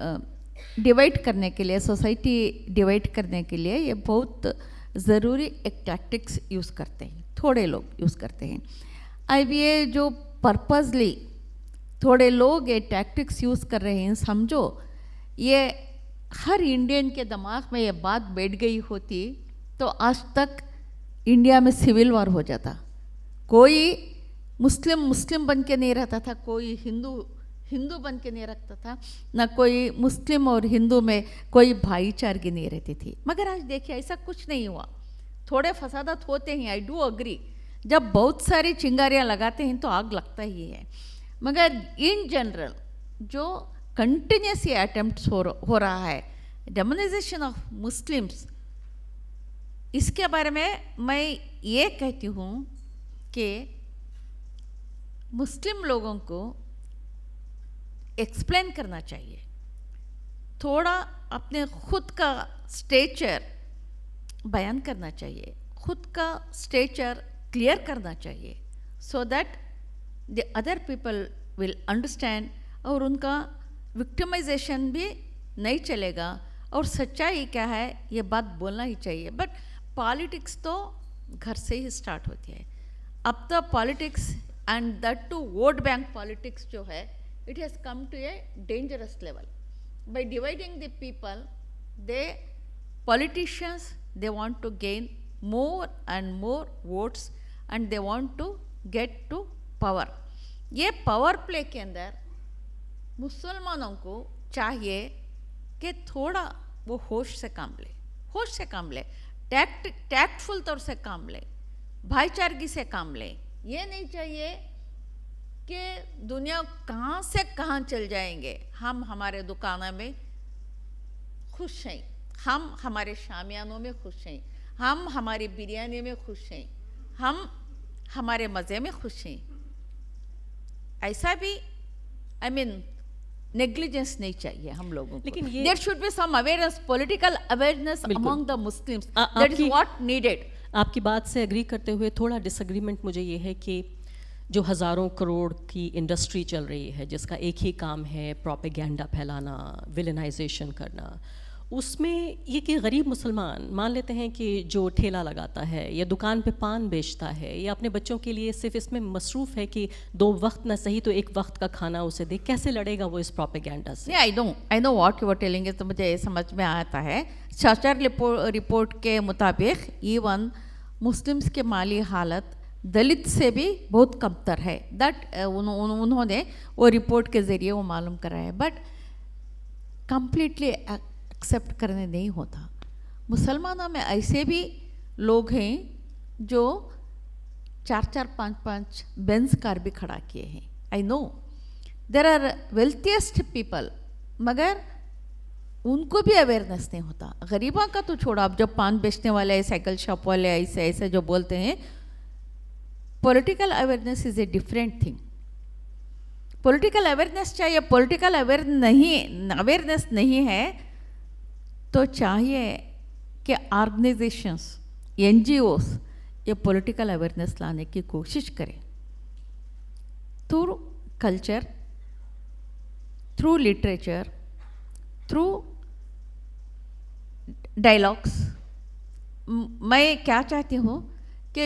divide करने के लिए, सोसाइटी डिवाइड करने के लिए ये बहुत ज़रूरी एक टैक्टिक्स यूज़ करते हैं, थोड़े लोग यूज़ करते हैं। अब ये जो पर्पसली थोड़े लोग ये टैक्टिक्स यूज़ कर रहे हैं, समझो ये हर इंडियन के दिमाग में ये बात बैठ गई होती तो आज तक इंडिया में सिविल वॉर हो जाता। कोई मुस्लिम बन के नहीं रहता था, कोई हिंदू बन के नहीं रखता था, ना कोई मुस्लिम और हिंदू में कोई भाईचारगी नहीं रहती थी। मगर आज देखिए ऐसा कुछ नहीं हुआ, थोड़े फसादात होते हैं, आई डू अग्री। जब बहुत सारी चिंगारियाँ लगाते हैं तो आग लगता ही है, मगर इन जनरल जो कंटिन्यूस ये अटेम्प्ट्स हो रहा है डेमोनाइजेशन ऑफ मुस्लिम्स, इसके बारे में मैं ये कहती हूँ कि मुस्लिम लोगों को एक्सप्लेन करना चाहिए, थोड़ा अपने खुद का स्टेचर बयान करना चाहिए, खुद का स्टेचर क्लियर करना चाहिए, so that the other people will understand, और उनका विक्टिमाइजेशन भी नहीं चलेगा, और सच्चाई क्या है ये बात बोलना ही चाहिए। बट पॉलिटिक्स तो घर से ही स्टार्ट होती है। अब तो politics and that too vote bank politics जो है, it has come to a dangerous level. By dividing the people, politicians, they want to gain more and more votes and they want to get to power. ये power play के अंदर मुसलमानों को चाहिए कि थोड़ा वो होश से काम ले, टैक्टफुल तौर से काम ले, भाईचारगी से काम ले। ये नहीं चाहिए कि दुनिया कहाँ से कहाँ चल जाएंगे, हम हमारे दुकानों में खुश हैं, हम हमारे शामियानों में खुश हैं, हम हमारी बिरयानी में खुश हैं, हम हमारे मज़े में खुश हैं। ऐसा भी नेग्लिजेंस नहीं चाहिए हम लोगों को।
लेकिन ये
there should be some awareness, political awareness among the Muslims, that is
आपकी-
व्हाट नीडेड।
आपकी बात से एग्री करते हुए थोड़ा डिसएग्रीमेंट मुझे ये है कि जो हज़ारों करोड़ की इंडस्ट्री चल रही है, जिसका एक ही काम है प्रोपेगेंडा फैलाना, विलनाइजेशन करना, उसमें ये कि गरीब मुसलमान मान लेते हैं कि जो ठेला लगाता है या दुकान पे पान बेचता है या अपने बच्चों के लिए सिर्फ इसमें मसरूफ़ है कि 2 वक्त ना सही तो 1 वक्त का खाना उसे दे, कैसे लड़ेगा वो इस प्रोपेगेंडा से?
I know what you are telling, तो मुझे ये समझ में आता है। चाचर रिपोर्ट के मुताबिक इवन मुस्लिम्स के माली हालत दलित से भी बहुत कमतर है। दैट उन्होंने वो रिपोर्ट के ज़रिए वो मालूम करा है, बट कम्प्लीटली एक्सेप्ट करने नहीं होता। मुसलमानों में ऐसे भी लोग हैं जो 4-4, 5-5 बेंज कार भी खड़ा किए हैं, I know there are wealthiest people, मगर उनको भी अवेयरनेस नहीं होता। गरीबों का तो छोड़ो, आप जब पान बेचने वाले, साइकिल शॉप वाले ऐसे ऐसे जो बोलते हैं, political awareness is a different thing. Political awareness चाहिए, पॉलिटिकल अवेयरनेस नहीं है तो चाहिए कि ऑर्गेनाइजेशंस, NGOs ये पॉलिटिकल अवेयरनेस लाने की कोशिश करें through culture, through literature, through dialogues. मैं क्या चाहती हूँ कि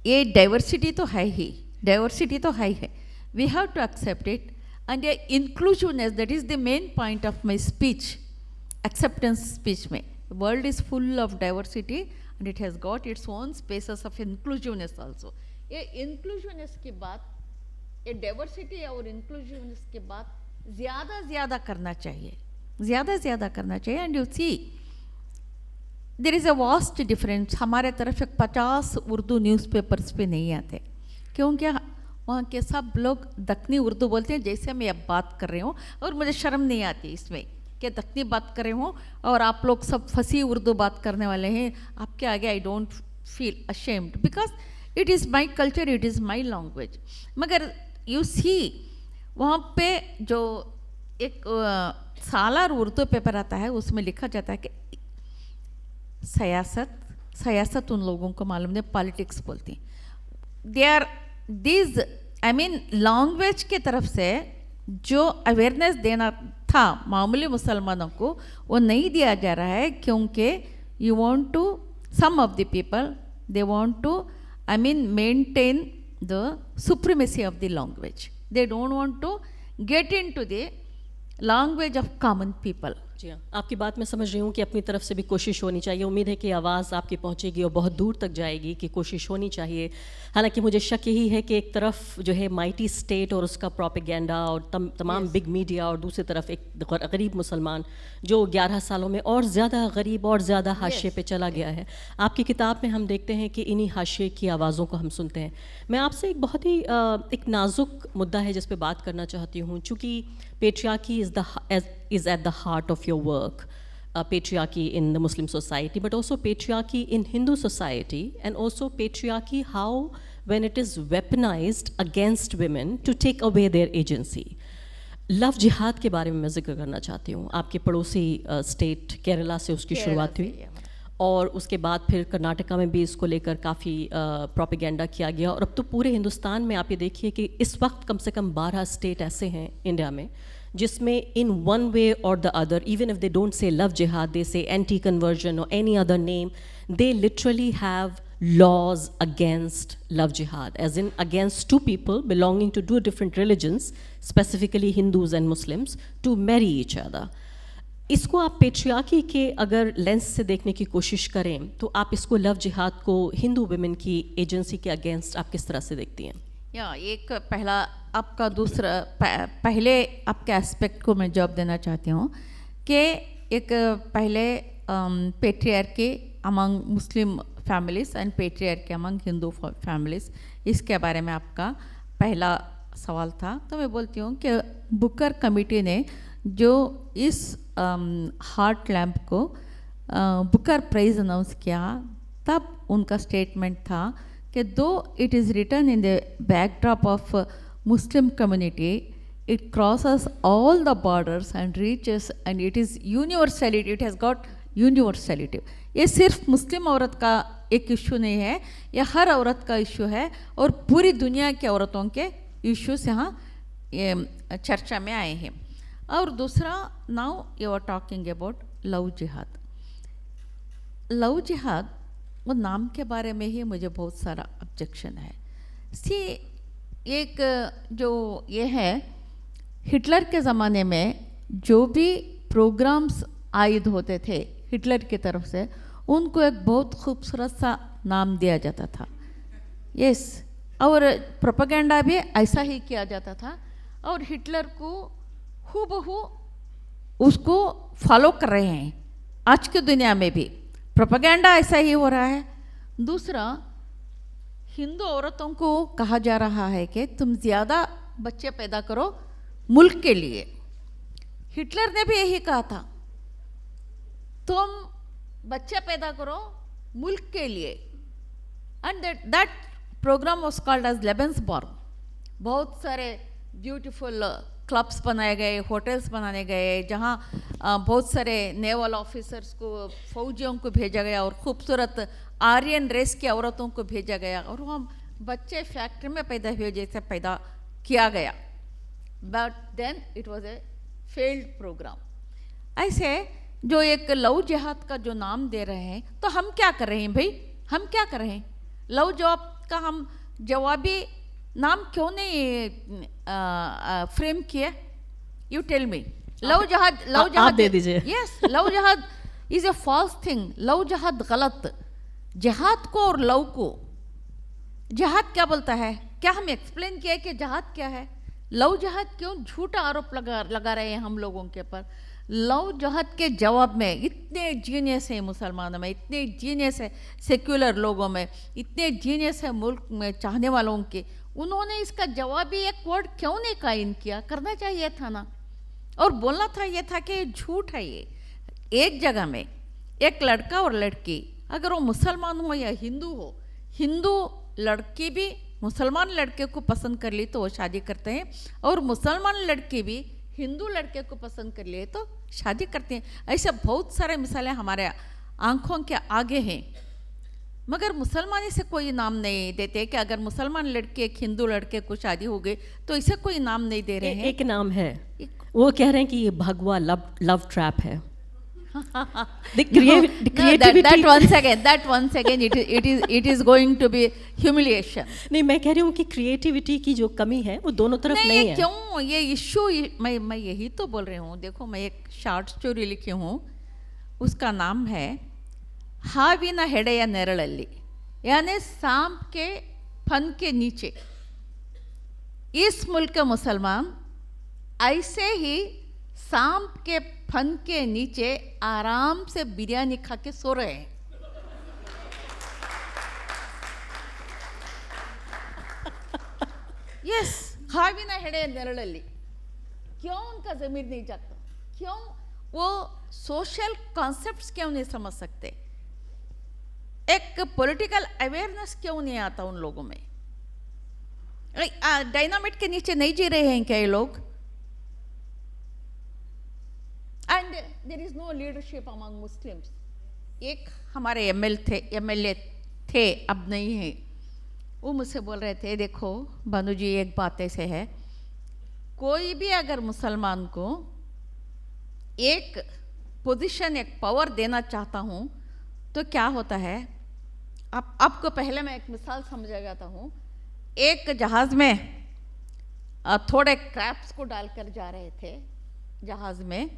ये डाइवर्सिटी तो है ही, डाइवर्सिटी तो है ही, we have to accept it, and ये inclusiveness, that is the main point of my speech, acceptance speech में। World is full of diversity and it has got its own spaces of inclusiveness also. ये inclusiveness की बात, ये diversity और inclusiveness की बात ज़्यादा करना चाहिए, ज़्यादा करना चाहिए। And you see there is a vast difference. हमारे तरफ से 50 उर्दू न्यूज़पेपर्स पे नहीं आते, क्योंकि वहाँ के सब लोग दक्कनी उर्दू बोलते हैं, जैसे मैं अब बात कर रही हूँ, और मुझे शर्म नहीं आती इसमें कि दक्कनी बात कर रही हूँ और आप लोग सब फंसी उर्दू बात करने वाले हैं। आपके आगे I don't feel ashamed because it is my culture, it is my language. मगर यू सी वहाँ पे जो एक सालार उर्दू पेपर आता है, उसमें लिखा जाता है कि सियासत उन लोगों को मालूम नहीं, पॉलिटिक्स बोलती हैं। They are this, I mean language की तरफ से जो अवेयरनेस देना था मामूली मुसलमानों को, वो नहीं दिया जा रहा है, क्योंकि you want to, some of the people they want to, I mean maintain the supremacy of the language, they don't want to get into the language of common people.
जी हाँ, आपकी बात मैं समझ रही हूँ कि अपनी तरफ से भी कोशिश होनी चाहिए। उम्मीद है कि आवाज़ आपकी पहुँचेगी और बहुत दूर तक जाएगी, कि कोशिश होनी चाहिए। हालांकि मुझे शक यही है कि एक तरफ जो है माइटी स्टेट और उसका प्रोपेगेंडा और तमाम बिग मीडिया, और दूसरी तरफ एक गरीब मुसलमान जो 11 सालों में और ज़्यादा गरीब और ज़्यादा हाशिए पे चला गया है। आपकी किताब में हम देखते हैं कि इन्हीं हाशिए की आवाज़ों को हम सुनते हैं। मैं आपसे एक बहुत ही एक नाजुक मुद्दा है जिस पर बात करना चाहती हूँ, चूँकि patriarchy is at the heart of your work, patriarchy in the Muslim society, but also patriarchy in Hindu society, and also patriarchy how when it is weaponized against women to take away their agency. Love जिहाद के बारे में मैं जिक्र करना चाहती हूँ। आपके पड़ोसी स्टेट केरला से उसकी शुरुआत हुई, और उसके बाद फिर कर्नाटका में भी इसको लेकर काफ़ी प्रोपेगेंडा किया गया, और अब तो पूरे हिंदुस्तान में आप ये देखिए कि इस वक्त कम से कम 12 स्टेट ऐसे हैं इंडिया में जिसमें इन वन वे और the other, even if they don't say love जिहाद, दे से एंटी कन्वर्जन और any other name, they literally have laws against love jihad, as in against two people belonging to two different religions, specifically Hindus and Muslims, to marry each other. इसको आप patriarchy के अगर lens से देखने की कोशिश करें तो आप इसको लव जिहाद को हिंदू वुमेन की एजेंसी के अगेंस्ट आप किस तरह से देखती हैं?
या एक पहला आपका दूसरा पहले आपके एस्पेक्ट को मैं जवाब देना चाहती हूँ कि एक पहले patriarchy among Muslim families and patriarchy among Hindu families, इसके बारे में आपका पहला सवाल था। तो मैं बोलती हूँ कि बुकर कमेटी ने जो इस हार्ट लैम्प को बुकर प्राइज़ अनाउंस किया, तब उनका स्टेटमेंट था कि though it is written in the backdrop of Muslim community, it crosses all the borders and reaches and it is universality, it has got universality. ये सिर्फ मुस्लिम औरत का एक इशू नहीं है, ये हर औरत का इशू है, और पूरी दुनिया की औरतों के इश्यूज यहाँ चर्चा में आए हैं। और दूसरा, now you are talking about love jihad. Love jihad, वो नाम के बारे में ही मुझे बहुत सारा ऑब्जेक्शन है। सी एक जो ये है, हिटलर के ज़माने में जो भी प्रोग्राम्स आयद होते थे हिटलर की तरफ से, उनको एक बहुत खूबसूरत सा नाम दिया जाता था। यस, और प्रोपेगेंडा भी ऐसा ही किया जाता था, और हिटलर को हूबहू उसको फॉलो कर रहे हैं। आज की दुनिया में भी प्रोपेगेंडा ऐसा ही हो रहा है। दूसरा, हिंदू औरतों को कहा जा रहा है कि तुम ज़्यादा बच्चे पैदा करो मुल्क के लिए। हिटलर ने भी यही कहा था, तुम बच्चे पैदा करो मुल्क के लिए। And that program was called as Lebensborn. बहुत सारे ब्यूटीफुल क्लब्स बनाए गए, होटल्स बनाने गए, जहाँ बहुत सारे नेवल ऑफिसर्स को, फौजियों को भेजा गया और खूबसूरत आर्यन रेस की औरतों को भेजा गया, और वहाँ बच्चे फैक्ट्री में पैदा हुए जैसे पैदा किया गया। But then it was a failed programme. ऐसे जो एक लव जिहाद का जो नाम दे रहे हैं, तो हम क्या कर रहे हैं भाई? हम क्या कर रहे हैं? लव जवाब का हम जवाबी नाम क्यों नहीं फ्रेम किया? You tell me. लव जहाद, लव जहाद
दे दीजिए।
यस, लव जहाद is a false thing. Love जहाद गलत। जहाद को और लव को, जहाद क्या बोलता है? क्या हम एक्सप्लेन किया कि जहाद क्या है? लव जहाद क्यों झूठा आरोप लगा रहे हैं हम लोगों के ऊपर? लव जहाद के जवाब में इतने जीनियस है मुसलमानों में, इतने जीनियस है सेक्युलर लोगों में, इतने जीनियस है मुल्क में चाहने वालों के, उन्होंने इसका जवाबी एक वर्ड क्यों नहीं कायम किया? करना चाहिए था ना, और बोलना था ये था कि झूठ है ये। एक जगह में एक लड़का और लड़की, अगर वो मुसलमान हो या हिंदू हो, हिंदू लड़की भी मुसलमान लड़के को पसंद कर ली तो वो शादी करते हैं, और मुसलमान लड़की भी हिंदू लड़के को पसंद कर लिए तो शादी करते हैं। ऐसे बहुत सारे मिसालें हमारे आंखों के आगे हैं, मगर मुसलमानी से कोई नाम नहीं देते कि अगर मुसलमान लड़के एक हिंदू लड़के को शादी हो गई तो इसे कोई नाम नहीं दे रहे हैं।
एक नाम है, वो कह रहे हैं कि ये भगवा लव ट्रैप है।
That once again it is going to be humiliation.
नहीं, मैं कह रही हूँ कि क्रिएटिविटी की जो कमी है वो दोनों तरफ नहीं है।
क्यों ये इशू? मैं यही तो बोल रही हूँ। देखो, मैं एक शॉर्ट स्टोरी लिखी हूँ, उसका नाम है हाविन हेडेय नेरळल्ली, यानी सांप के फन के नीचे। इस मुल्क के मुसलमान ऐसे ही सांप के फन के नीचे आराम से बिरयानी खा के सो रहे हैं। यस, हाविन हेडेय नेरळल्ली। क्यों उनका जमीर नहीं जागता? क्यों वो सोशल कॉन्सेप्ट्स क्यों नहीं समझ सकते? एक पॉलिटिकल अवेयरनेस क्यों नहीं आता उन लोगों में? डायनामाइट के नीचे नहीं जी रहे हैं क्या ये लोग? And there is no leadership among Muslims. एक हमारे एमएलए थे, अब नहीं है, वो मुझसे बोल रहे थे, देखो भानु जी, एक बात ऐसे है, कोई भी अगर मुसलमान को एक पोजीशन, एक पावर देना चाहता हूँ तो क्या होता है? आपको पहले मैं एक मिसाल समझा जाता हूँ। एक जहाज में थोड़े क्रैप्स को डालकर जा रहे थे जहाज में,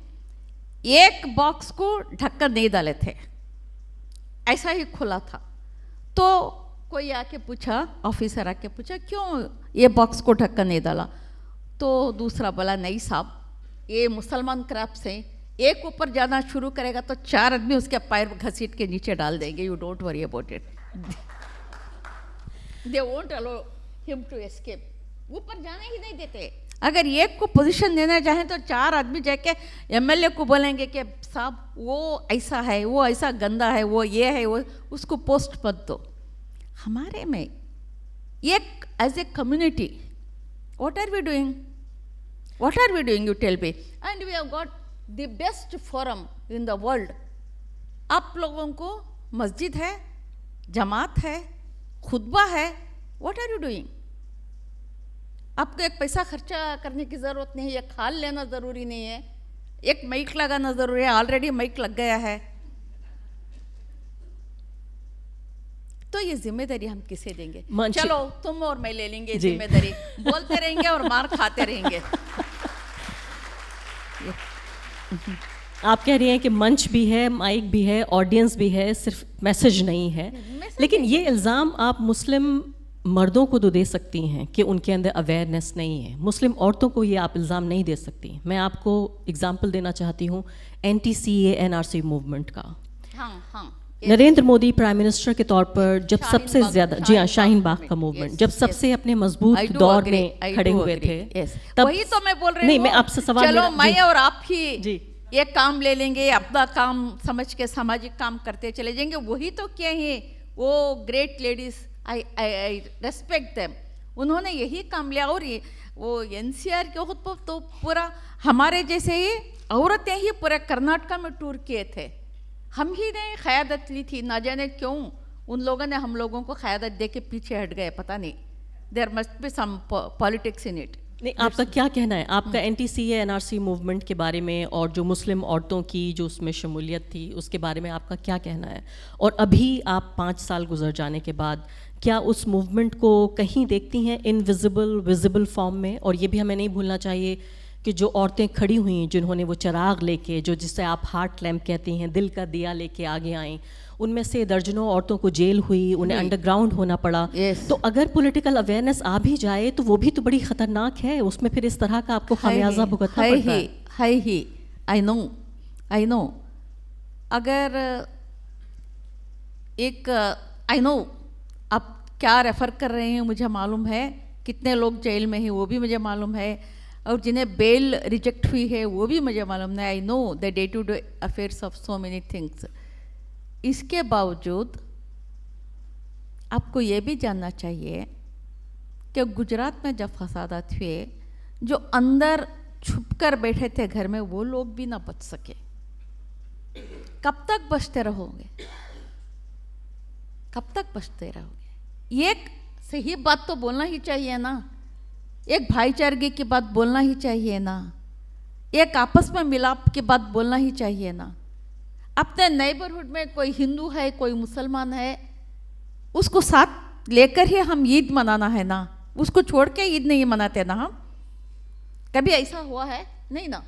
एक बॉक्स को ढक्कन नहीं डाले थे, ऐसा ही खुला था। तो कोई आके पूछा, ऑफिसर आके पूछा, क्यों ये बॉक्स को ढक्कन नहीं डाला? तो दूसरा बोला, नहीं साहब, ये मुसलमान क्रैप्स हैं, एक ऊपर जाना शुरू करेगा तो 4 आदमी उसके पैर घसीट के नीचे डाल देंगे। You don't worry about it, they won't allow him to escape. ऊपर जाने ही नहीं देते। अगर एक को पोजीशन देना चाहें तो 4 आदमी जाके एमएलए को बोलेंगे कि साहब वो ऐसा है, वो ऐसा गंदा है, वो ये है, वो उसको पोस्ट मत दो। हमारे में एक as a community, what are we doing? What are we doing, you tell me? And we have got the best forum in the world. आप लोगों को मस्जिद है, जमात है, खुतबा है, what are you doing? आपको एक पैसा खर्चा करने की ज़रूरत नहीं है, एक खाल लेना ज़रूरी नहीं है, एक माइक लगाना ज़रूरी है, ऑलरेडी माइक लग गया है। तो ये जिम्मेदारी हम किसे देंगे? चलो तुम और मैं ले लेंगे जिम्मेदारी, बोलते रहेंगे और मार खाते रहेंगे।
आप कह रही हैं कि मंच भी है, माइक भी है, ऑडियंस भी है, सिर्फ मैसेज नहीं है। लेकिन ये इल्ज़ाम आप मुस्लिम मर्दों को तो दे सकती हैं कि उनके अंदर अवेयरनेस नहीं है, मुस्लिम औरतों को ये आप इल्ज़ाम नहीं दे सकती। मैं आपको एग्जांपल देना चाहती हूँ NTCA NRC मूवमेंट का।
हाँ हाँ,
नरेंद्र मोदी प्राइम मिनिस्टर के तौर पर जब
शाहीन
सबसे
बाग-
ज्यादा, जी हाँ,
शाहीन
शाहीन
बाग
बाग का
में,
मूवमेंट
yes,
जब
yes.
सबसे अपने मजबूत
I do
दौर
agree,
में
I
खड़े
do
हुए
agree,
थे,
yes.
तब
वही तो मैं बोल रही
नहीं,
हूँ।
मैं आपसे सवाल
चलो
मेरा-
मैं
जी।
और आप ही
जी।
ये काम ले लेंगे, अपना काम समझ के सामाजिक काम करते चले जाएंगे, वही तो किए हैं वो ग्रेट लेडीज। आई रेस्पेक्ट देम। उन्होंने यही काम लिया। और ये वो एनसीआर के खुद तो पूरा हमारे जैसे ही औरतें ही पूरे कर्नाटका में टूर किए थे, हम ही ने क़यादत ली थी। ना जाने क्यों उन लोगों ने हम लोगों को क़यादत दे के पीछे हट गए, पता नहीं। There must be some politics in it.
नहीं, आपका क्या कहना है, आपका NTCA NRC मूवमेंट के बारे में और जो मुस्लिम औरतों की जो उसमें शमूलियत थी उसके बारे में आपका क्या कहना है? और अभी आप 5 साल गुजर जाने के बाद क्या उस मूवमेंट को कहीं देखती हैं इनविजिबल विजिबल फॉर्म में? और ये भी हमें नहीं भूलना चाहिए कि जो औरतें खड़ी हुई जिन्होंने वो चिराग लेके, जो जिसे आप हार्ट लैम्प कहती हैं, दिल का दिया लेके आगे आएँ, उनमें से दर्जनों औरतों को जेल हुई, उन्हें अंडरग्राउंड होना पड़ा।
Yes.
तो अगर पॉलिटिकल अवेयरनेस आ भी जाए तो वो भी तो बड़ी खतरनाक है, उसमें फिर इस तरह का आपको खामियाजा भुगतना पड़ता है।
है ही। आई नो अगर एक आई नो आप क्या रेफर कर रहे हैं मुझे मालूम है, कितने लोग जेल में हैं वो भी मुझे मालूम है, और जिन्हें बेल रिजेक्ट हुई है वो भी मुझे मालूम है। I know the day to day affairs of so many things. इसके बावजूद आपको ये भी जानना चाहिए कि गुजरात में जब फसादात हुए, जो अंदर छुपकर बैठे थे घर में, वो लोग भी ना बच सके। कब तक बचते रहोगे? कब तक बचते रहोगे? एक सही बात तो बोलना ही चाहिए ना, एक भाईचारगी की बात बोलना ही चाहिए ना, एक आपस में मिलाप की बात बोलना ही चाहिए ना। अपने नेबरहुड में कोई हिंदू है, कोई मुसलमान है, उसको साथ लेकर ही हम ईद मनाना है ना, उसको छोड़ के ईद नहीं मनाते ना हम। कभी ऐसा हुआ है? नहीं ना।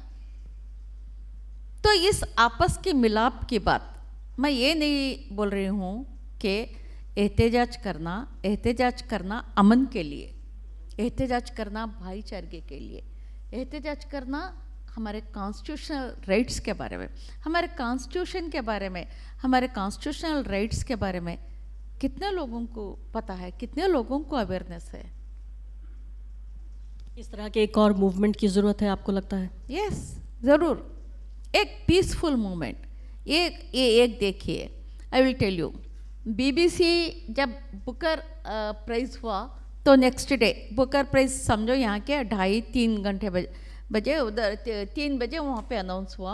तो इस आपस की मिलाप की बात, मैं ये नहीं बोल रही हूँ कि एहतजाज करना अमन के लिए, एहतजाज करना भाईचारे के लिए, एहतजाज करना हमारे कॉन्स्टिट्यूशनल राइट्स के बारे में, हमारे कॉन्स्टिट्यूशन के बारे में, हमारे कॉन्स्टिट्यूशनल राइट्स के बारे में कितने लोगों को पता है, कितने लोगों को अवेयरनेस है?
इस तरह के एक और मूवमेंट की ज़रूरत है आपको लगता है?
यस, ज़रूर। एक पीसफुल मूवमेंट। एक देखिए, I will tell you, BBC जब बुकर प्राइज़ हुआ तो नेक्स्ट डे बुकर प्राइज़ समझो यहाँ के 2.5-3 घंटे बजे उधर 3 बजे वहाँ पे अनाउंस हुआ।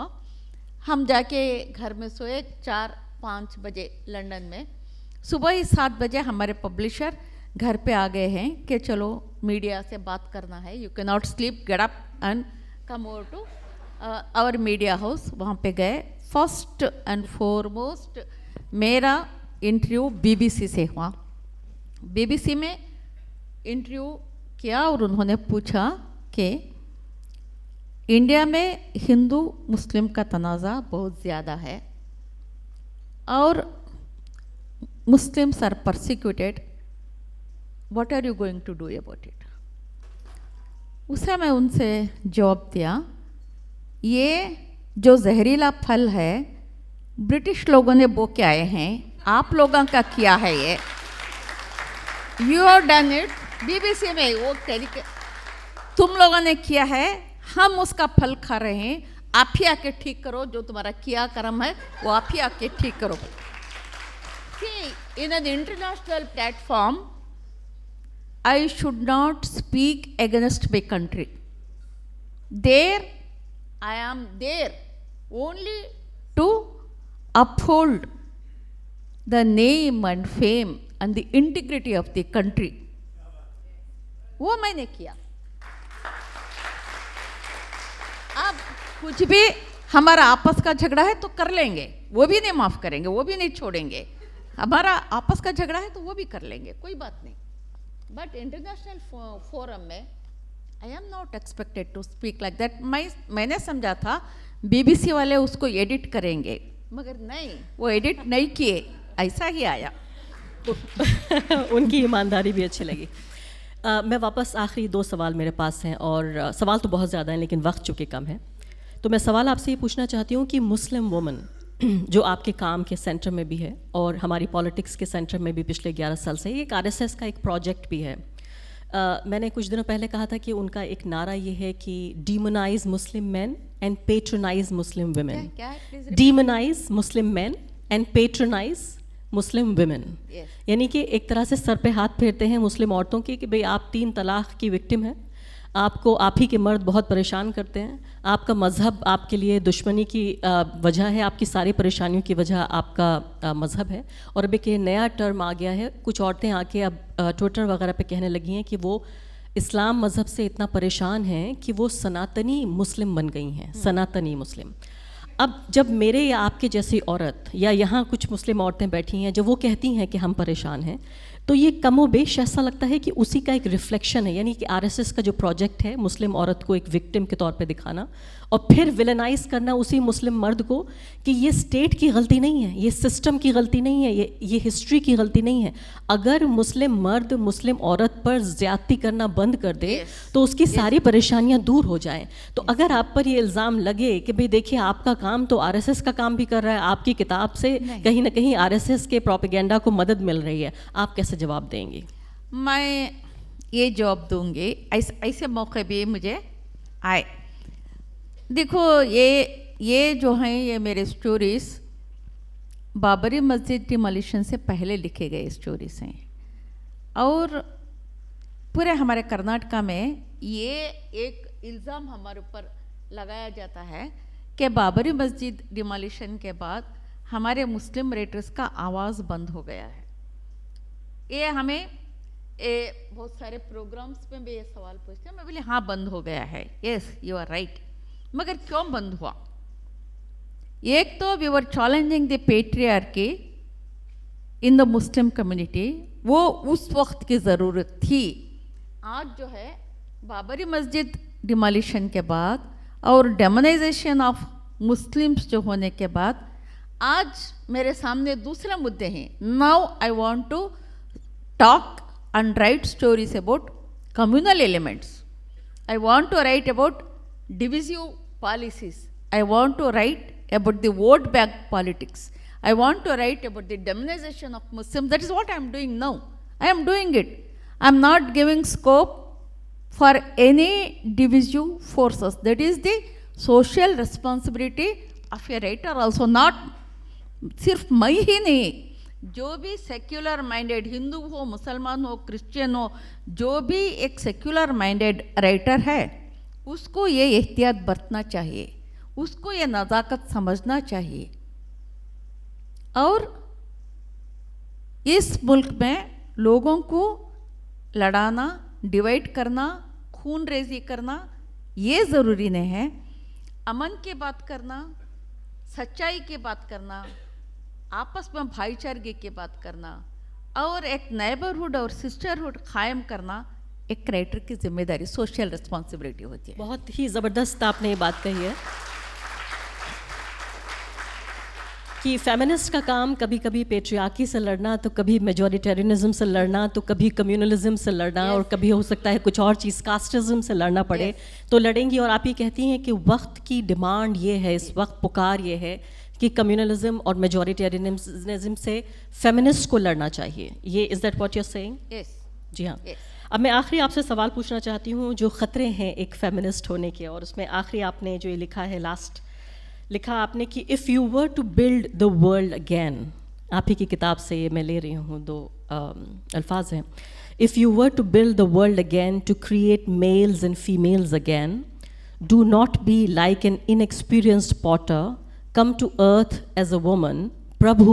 हम जाके घर में सोए 4-5 बजे लंदन में। सुबह ही 7 बजे हमारे पब्लिशर घर पे आ गए हैं कि चलो मीडिया से बात करना है, you can not sleep, get up and come over to our media house. वहाँ पे गए। फर्स्ट एंड फॉरमोस्ट मेरा इंटरव्यू BBC से हुआ। BBC में इंटरव्यू किया और उन्होंने पूछा कि इंडिया में हिंदू मुस्लिम का तनाज़ा बहुत ज़्यादा है और Muslims are persecuted, what are you going to do about it? उसे मैं उनसे जवाब दिया, ये जो जहरीला फल है ब्रिटिश लोगों ने बो के आए हैं, आप लोगों का किया है ये, you have done it. BBC में वो तुम लोगों ने किया है, हम उसका फल खा रहे हैं, आप ही आके ठीक करो, जो तुम्हारा किया कर्म है वो आप ही आके ठीक करो। See, in an international platform, I should not speak against my country. There, I am there only to uphold the name and fame and the integrity of the country. वो मैंने किया। अब कुछ भी हमारा आपस का झगड़ा है तो कर लेंगे, वो भी नहीं माफ़ करेंगे, वो भी नहीं छोड़ेंगे। हमारा आपस का झगड़ा है तो वो भी कर लेंगे, कोई बात नहीं। बट इंटरनेशनल फोरम में I am not expected to speak like that. मैंने समझा था BBC वाले उसको एडिट करेंगे, मगर नहीं, वो एडिट नहीं किए, ऐसा ही आया।
उनकी ईमानदारी भी अच्छी लगी। मैं वापस आखिरी 2 सवाल मेरे पास हैं, और सवाल तो बहुत ज़्यादा हैं लेकिन वक्त चूँकि कम है, तो मैं सवाल आपसे ये पूछना चाहती हूँ कि मुस्लिम वुमन जो आपके काम के सेंटर में भी है और हमारी पॉलिटिक्स के सेंटर में भी पिछले 11 साल से, ये एक आरएसएस का एक प्रोजेक्ट भी है। मैंने कुछ दिनों पहले कहा था कि उनका एक नारा ये है कि demonise Muslim man and patronise Muslim women.
क्या है? Please
demonise Muslim man and patronise Muslim women.
Yes.
यानी कि एक तरह से सर पे हाथ फेरते हैं मुस्लिम औरतों की कि भाई आप 3 तलाक की विक्टिम हैं, आपको आप ही के मर्द बहुत परेशान करते हैं, आपका मज़हब आपके लिए दुश्मनी की वजह है, आपकी सारी परेशानियों की वजह आपका मज़हब है। और अब एक नया टर्म आ गया है, कुछ औरतें आके अब ट्विटर वगैरह पे कहने लगी हैं कि वो इस्लाम मज़हब से इतना परेशान हैं कि वो सनातनी मुस्लिम बन गई हैं, सनातनी मुस्लिम। अब जब मेरे या आपके जैसी औरत या यहाँ कुछ मुस्लिम औरतें बैठी हैं जो वो कहती हैं कि हम परेशान हैं, तो ये कमोबेश ऐसा लगता है कि उसी का एक रिफ्लेक्शन है। यानी कि आरएसएस का जो प्रोजेक्ट है मुस्लिम औरत को एक विक्टिम के तौर पे दिखाना और फिर विलेनाइज करना उसी मुस्लिम मर्द को कि ये स्टेट की गलती नहीं है, ये सिस्टम की गलती नहीं है, ये हिस्ट्री की गलती नहीं है। अगर मुस्लिम मर्द मुस्लिम औरत पर ज़्यादती करना बंद कर दे तो उसकी सारी परेशानियां दूर हो जाएं। तो अगर आप पर ये इल्ज़ाम लगे कि भाई देखिए आपका काम तो आरएसएस का काम भी कर रहा है, आपकी किताब से कहीं ना कहीं आरएसएस के प्रोपेगेंडा को मदद मिल रही है, आप कैसे जवाब देंगी?
मैं ये जवाब दूंगी, ऐसे मौके भी मुझे आए। देखो ये जो हैं ये मेरे स्टोरीज़ बाबरी मस्जिद डिमोलिशन से पहले लिखे गए स्टोरीज़ हैं और पूरे हमारे कर्नाटका में ये एक इल्ज़ाम हमारे ऊपर लगाया जाता है कि बाबरी मस्जिद डिमोलिशन के बाद हमारे मुस्लिम रेटर्स का आवाज़ बंद हो गया है। ये हमें बहुत सारे प्रोग्राम्स में भी ये सवाल पूछते हैं, मैं बोली हाँ बंद हो गया है, यस यू आर राइट। मगर क्यों बंद हुआ? एक तो we were challenging the patriarchy in the Muslim community, वो उस वक्त की ज़रूरत थी। आज जो है बाबरी मस्जिद डिमोलिशन के बाद और डेमोनाइजेशन ऑफ मुस्लिम्स जो होने के बाद आज मेरे सामने दूसरे मुद्दे हैं। Now I want to talk and write stories about communal elements. I want to write about divisive policies. I want to write about the vote bank politics. I want to write about the demonization of Muslims. That is what I am doing now. I am doing it. I am not giving scope for any divisive forces. That is the social responsibility of a writer also. Not सिर्फ मैं ही नहीं, जो भी secular minded Hindu हो, मुसलमान हो, Christian हो, जो भी एक सेक्युलर माइंडेड राइटर है उसको ये एहतियात बरतना चाहिए, उसको ये नज़ाकत समझना चाहिए। और इस मुल्क में लोगों को लड़ाना, डिवाइड करना, खून रेजी करना ये ज़रूरी नहीं है। अमन की बात करना, सच्चाई की बात करना, आपस में भाईचारे की बात करना और एक नेबरहुड और सिस्टरहुड कायम करना एक राइटर की जिम्मेदारी, सोशल रिस्पॉन्सिबिलिटी होती है।
बहुत ही ज़बरदस्त आपने ये बात कही है कि फेमिनिस्ट का काम कभी कभी पेट्रियार्की से लड़ना, तो कभी मेजॉरिटेरियनिज्म से लड़ना, तो कभी कम्युनलिज्म से लड़ना, और कभी हो सकता है कुछ और चीज़ कास्टिज्म से लड़ना पड़े, तो लड़ेंगी। और आप ये कहती हैं कि वक्त की डिमांड ये है, इस वक्त पुकार ये है कि कम्युनलिज्म और मेजॉरिटेरियनिज्म से फेमिनिस्ट को लड़ना चाहिए। ये is that what you are saying?
Yes
जी हाँ। अब मैं आखिरी आपसे सवाल पूछना चाहती हूँ जो ख़तरे हैं एक फेमिनिस्ट होने के, और उसमें आखिरी आपने जो ये लिखा है, लास्ट लिखा आपने कि if you were to build the world again, आप ही की किताब से ये मैं ले रही हूँ, 2 अल्फाज हैं। If you were to build the world again to create males and females again, do not be like an inexperienced potter, come to earth as a woman, Prabhu,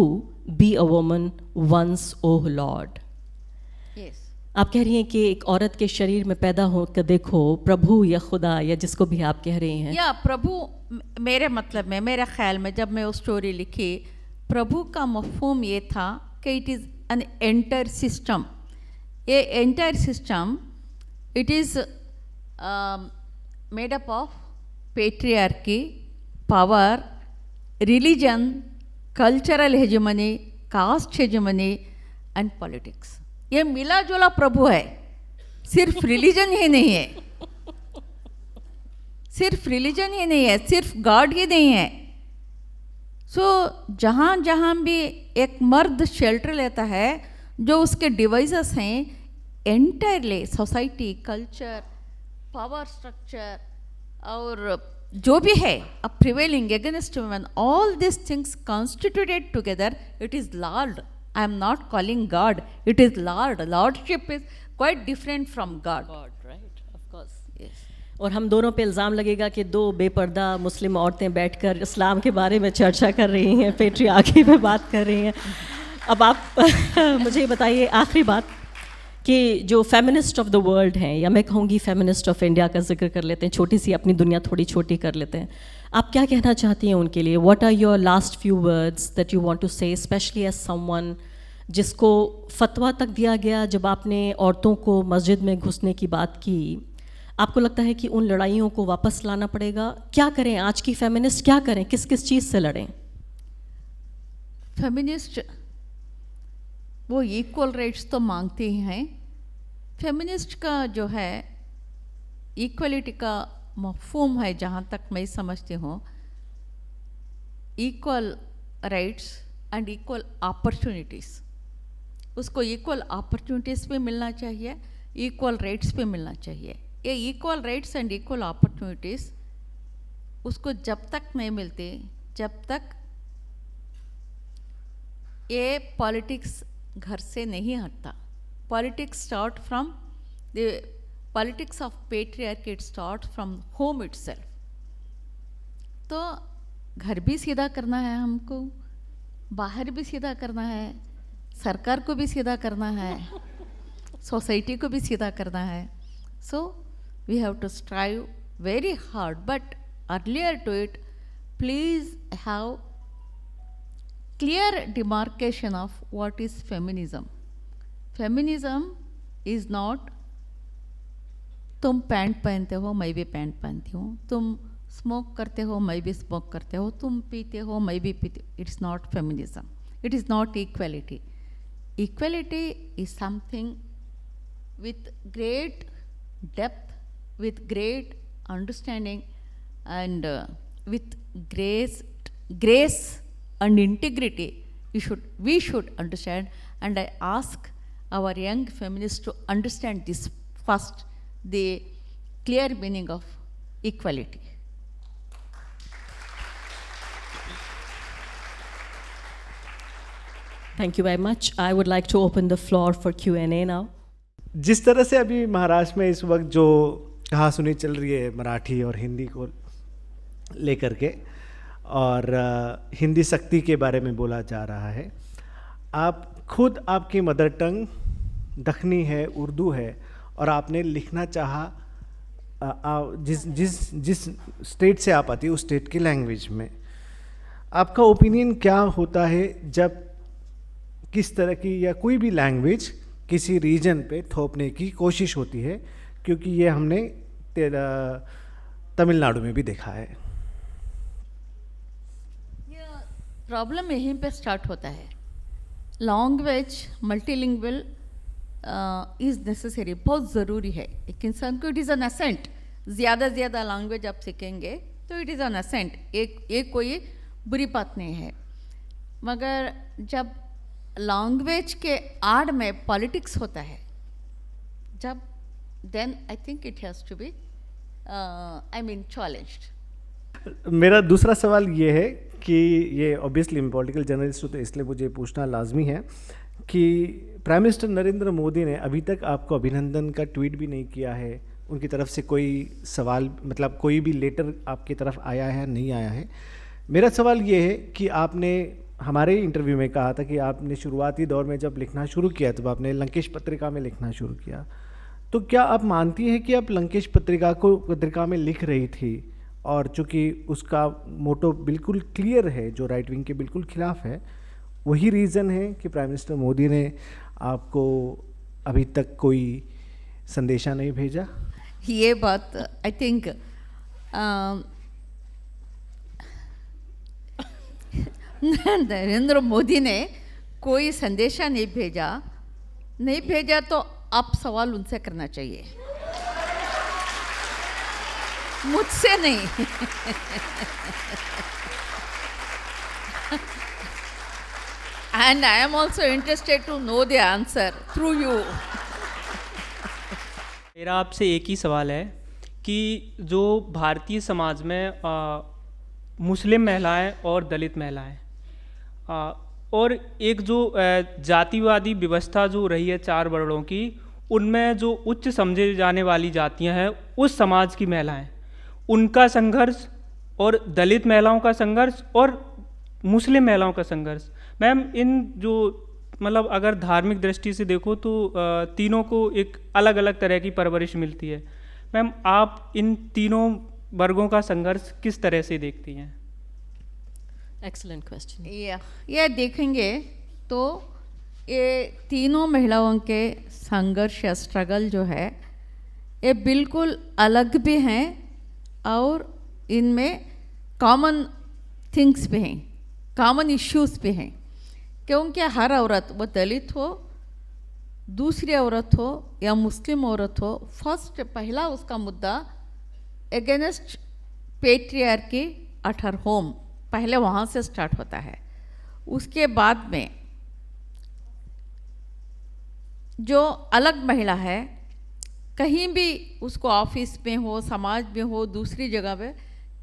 be a woman once, oh Lord.
Yes,
आप कह रही हैं कि एक औरत के शरीर में पैदा हो कर देखो, प्रभु या खुदा या जिसको भी आप कह रही हैं,
या प्रभु, मेरे मतलब में, मेरे ख्याल में जब मैं वो स्टोरी लिखी, प्रभु का मफ़हूम ये था कि it is an entire system. ये entire system it is made up of patriarchy, power, religion, cultural hegemony, caste hegemony and politics. ये मिला जुला प्रभु है, सिर्फ रिलीजन ही नहीं है, सिर्फ रिलीजन ही नहीं है, सिर्फ गॉड ही नहीं है, सो जहाँ जहाँ भी एक मर्द शेल्टर लेता है, जो उसके डिवाइसेस हैं entirely society, culture, power structure और जो भी है prevailing against women, all this things constituted together, it is Lord. I am not calling God, it is Lord. Lordship is quite different from God.
God, right, of course. और हम दोनों पे इल्ज़ाम लगेगा कि दो बेपर्दा मुस्लिम औरतें बैठकर इस्लाम के बारे में चर्चा कर रही हैं, पेट्रियार्की पे बात कर रही हैं. अब आप मुझे ये बताइए आखिरी बात कि जो फेमिनिस्ट ऑफ द वर्ल्ड हैं, या मैं कहूँगी फेमिनिस्ट ऑफ इंडिया का जिक्र कर लेते हैं, छोटी सी अपनी दुनिया थोड़ी छोटी कर लेते हैं. आप क्या कहना चाहती हैं उनके लिए? What are your last few words that you want to say, specially as someone जिसको फतवा तक दिया गया जब आपने औरतों को मस्जिद में घुसने की बात की? आपको लगता है कि उन लड़ाइयों को वापस लाना पड़ेगा? क्या करें आज की फेमिनिस्ट, क्या करें, किस किस चीज़ से लड़ें?
फेमिनिस्ट वो इक्वल राइट्स तो मांगते ही हैं. फेमिनिस्ट का जो है इक्वलिटी का मफ़हूम है, जहाँ तक मैं समझती हूँ, equal rights and equal opportunities. उसको इक्वल अपॉर्चुनिटीज़ पे मिलना चाहिए, इक्वल राइट्स पे मिलना चाहिए. ये equal rights and equal opportunities उसको जब तक नहीं मिलते, जब तक ये पॉलिटिक्स घर से नहीं हटता. Politics start from the politics of patriarchy, it start from home itself. तो घर भी सीधा करना है हमको, बाहर भी सीधा करना है, सरकार को भी सीधा करना है, सोसाइटी को भी सीधा करना है. So we have to strive very hard, but earlier to it please have clear demarcation of what is feminism. Feminism is not तुम पैंट पहनते हो मैं भी पैंट पहनती हूँ, तुम स्मोक करते हो मैं भी स्मोक करते हो, तुम पीते हो मैं भी पीती. It's not feminism, it is not equality. Equality is something with great depth, with great understanding, and with grace and integrity. We should understand, and I ask our young feminists to understand this first, the clear meaning of equality.
Thank you very much. I would like to open the floor for Q&A now.
जिस तरह से अभी महाराष्ट्र में इस वक्त जो कहा सुनी चल रही है मराठी और हिंदी को लेकर के, और हिंदी शक्ति के बारे में बोला जा रहा है, आप खुद आपकी मदर टंग दखनी है, उर्दू है, और आपने लिखना चाहा जिस स्टेट से आप आती है उस स्टेट की लैंग्वेज में. आपका ओपिनियन क्या होता है जब किस तरह की या कोई भी लैंग्वेज किसी रीजन पे थोपने की कोशिश होती है, क्योंकि ये हमने तमिलनाडु में भी देखा है.
प्रॉब्लम यहीं पे स्टार्ट होता है. लैंग्वेज मल्टीलिंगुअल इज़ नेसेसरी, बहुत ज़रूरी है. एक इंसान को इट इज़ एन असेंट. ज़्यादा से ज़्यादा लैंग्वेज आप सीखेंगे तो इट इज़ एन असेंट. एक कोई बुरी बात नहीं है, मगर जब लैंग्वेज के आड़ में पॉलिटिक्स होता है, जब then I think it has to be challenged.
मेरा दूसरा सवाल ये है कि ये ऑब्वियसली मैं पॉलिटिकल जर्नलिस्ट हूँ तो इसलिए मुझे पूछना लाजमी है कि प्राइम मिनिस्टर नरेंद्र मोदी ने अभी तक आपको अभिनंदन का ट्वीट भी नहीं किया है. उनकी तरफ से कोई सवाल, मतलब कोई भी लेटर आपकी तरफ आया है नहीं आया है. मेरा सवाल ये है कि आपने हमारे इंटरव्यू में कहा था कि आपने शुरुआती दौर में जब लिखना शुरू किया तब आपने लंकेश पत्रिका में लिखना शुरू किया. तो क्या आप मानती हैं कि आप लंकेश पत्रिका में लिख रही थी, और चूँकि उसका मोटो बिल्कुल क्लियर है जो राइट विंग के बिल्कुल खिलाफ है, वही रीज़न है कि प्राइम मिनिस्टर मोदी ने आपको अभी तक कोई संदेशा नहीं भेजा?
ये बात आई थिंक नरेंद्र मोदी ने कोई संदेशा नहीं भेजा तो आप सवाल उनसे करना चाहिए, मुझसे नहीं. And I am also interested to know the answer through you.
मेरा आपसे एक ही सवाल है कि जो भारतीय समाज में मुस्लिम महिलाएं और दलित महिलाएं और एक जो जातिवादी व्यवस्था जो रही है 4 वर्णों की, उनमें जो उच्च समझे जाने वाली जातियां हैं उस समाज की महिलाएं, उनका संघर्ष और दलित महिलाओं का संघर्ष और मुस्लिम महिलाओं का संघर्ष, मैम इन जो मतलब अगर धार्मिक दृष्टि से देखो तो तीनों को एक अलग अलग तरह की परवरिश मिलती है। मैम आप इन तीनों वर्गों का संघर्ष किस तरह से देखती हैं?
Excellent question.
ये देखेंगे तो ये तीनों महिलाओं के संघर्ष या स्ट्रगल जो है ये बिल्कुल अलग भी हैं और इनमें कॉमन थिंग्स भी हैं, कॉमन इश्यूज भी हैं। क्योंकि हर औरत, वो दलित हो, दूसरी औरत हो या मुस्लिम औरत हो, फर्स्ट पहला उसका मुद्दा against patriarchy at her home, पहले वहाँ से स्टार्ट होता है। उसके बाद में जो अलग महिला है, कहीं भी उसको ऑफिस में हो, समाज में हो, दूसरी जगह पे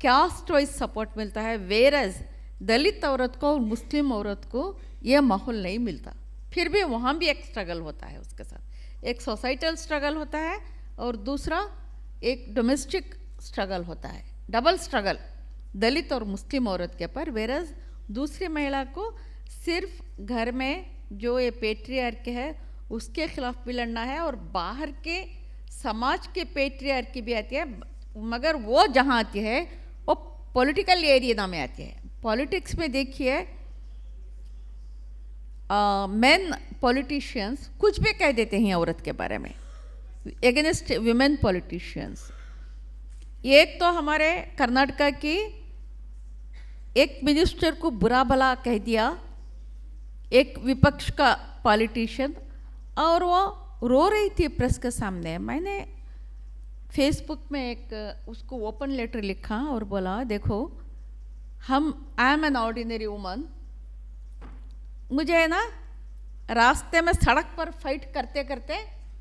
कास्ट वाइज सपोर्ट मिलता है, वेरस दलित औरत को और मुस्लिम औरत को ये माहौल नहीं मिलता। फिर भी वहाँ भी एक स्ट्रगल होता है उसके साथ, एक सोसाइटल स्ट्रगल होता है और दूसरा एक डोमेस्टिक स्ट्रगल होता है, डबल स्ट्रगल दलित और मुस्लिम औरत के पर। वेरस दूसरी महिला को सिर्फ घर में जो ये पेट्रियार्की है उसके खिलाफ भी लड़ना है और बाहर के समाज के पेट्रियार्की भी आती है, मगर वो जहाँ आती है वो पॉलिटिकल एरिया में आती है। पॉलिटिक्स में देखिए मेन पॉलिटिशियंस कुछ भी कह देते हैं औरत के बारे में, एगेंस्ट विमेन पॉलिटिशियंस। एक तो हमारे कर्नाटका की एक मिनिस्टर को बुरा भला कह दिया, एक विपक्ष का पॉलिटिशियन, और वो रो रही थी प्रेस के सामने। मैंने फेसबुक में एक उसको ओपन लेटर लिखा और बोला, देखो I am an ordinary woman, मुझे है ना रास्ते में सड़क पर फाइट करते करते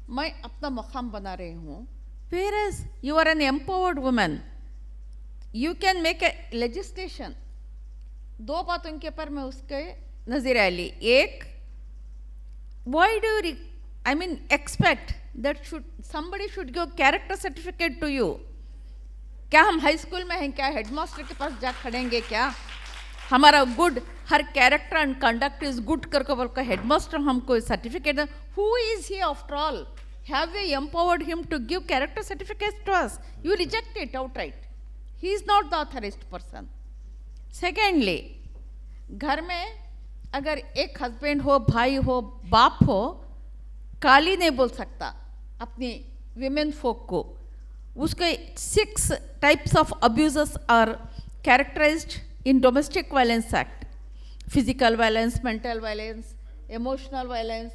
मैं अपना मकाम बना रही हूँ। Whereas you are an empowered woman, you can make a legislation। 2 बातों के पर मैं उसके नजर आली। एक, why do you expect that somebody should give character certificate to you? क्या हम हाई स्कूल में हैं क्या? हेडमास्टर के पास जा खड़ेंगे क्या? हमारा good, her character and conduct is good करके बोलकर हेडमास्टर हमको certificate, who is he after all? Have we empowered him to give character certificates to us? You reject it outright. He is not the authorized person. Secondly, घर में अगर एक husband हो, भाई हो, बाप हो, काली नहीं बोल सकता अपनी विमेन फोक को। उसके 6 types of abuses are characterized in Domestic Violence Act: physical violence, mental violence, emotional violence,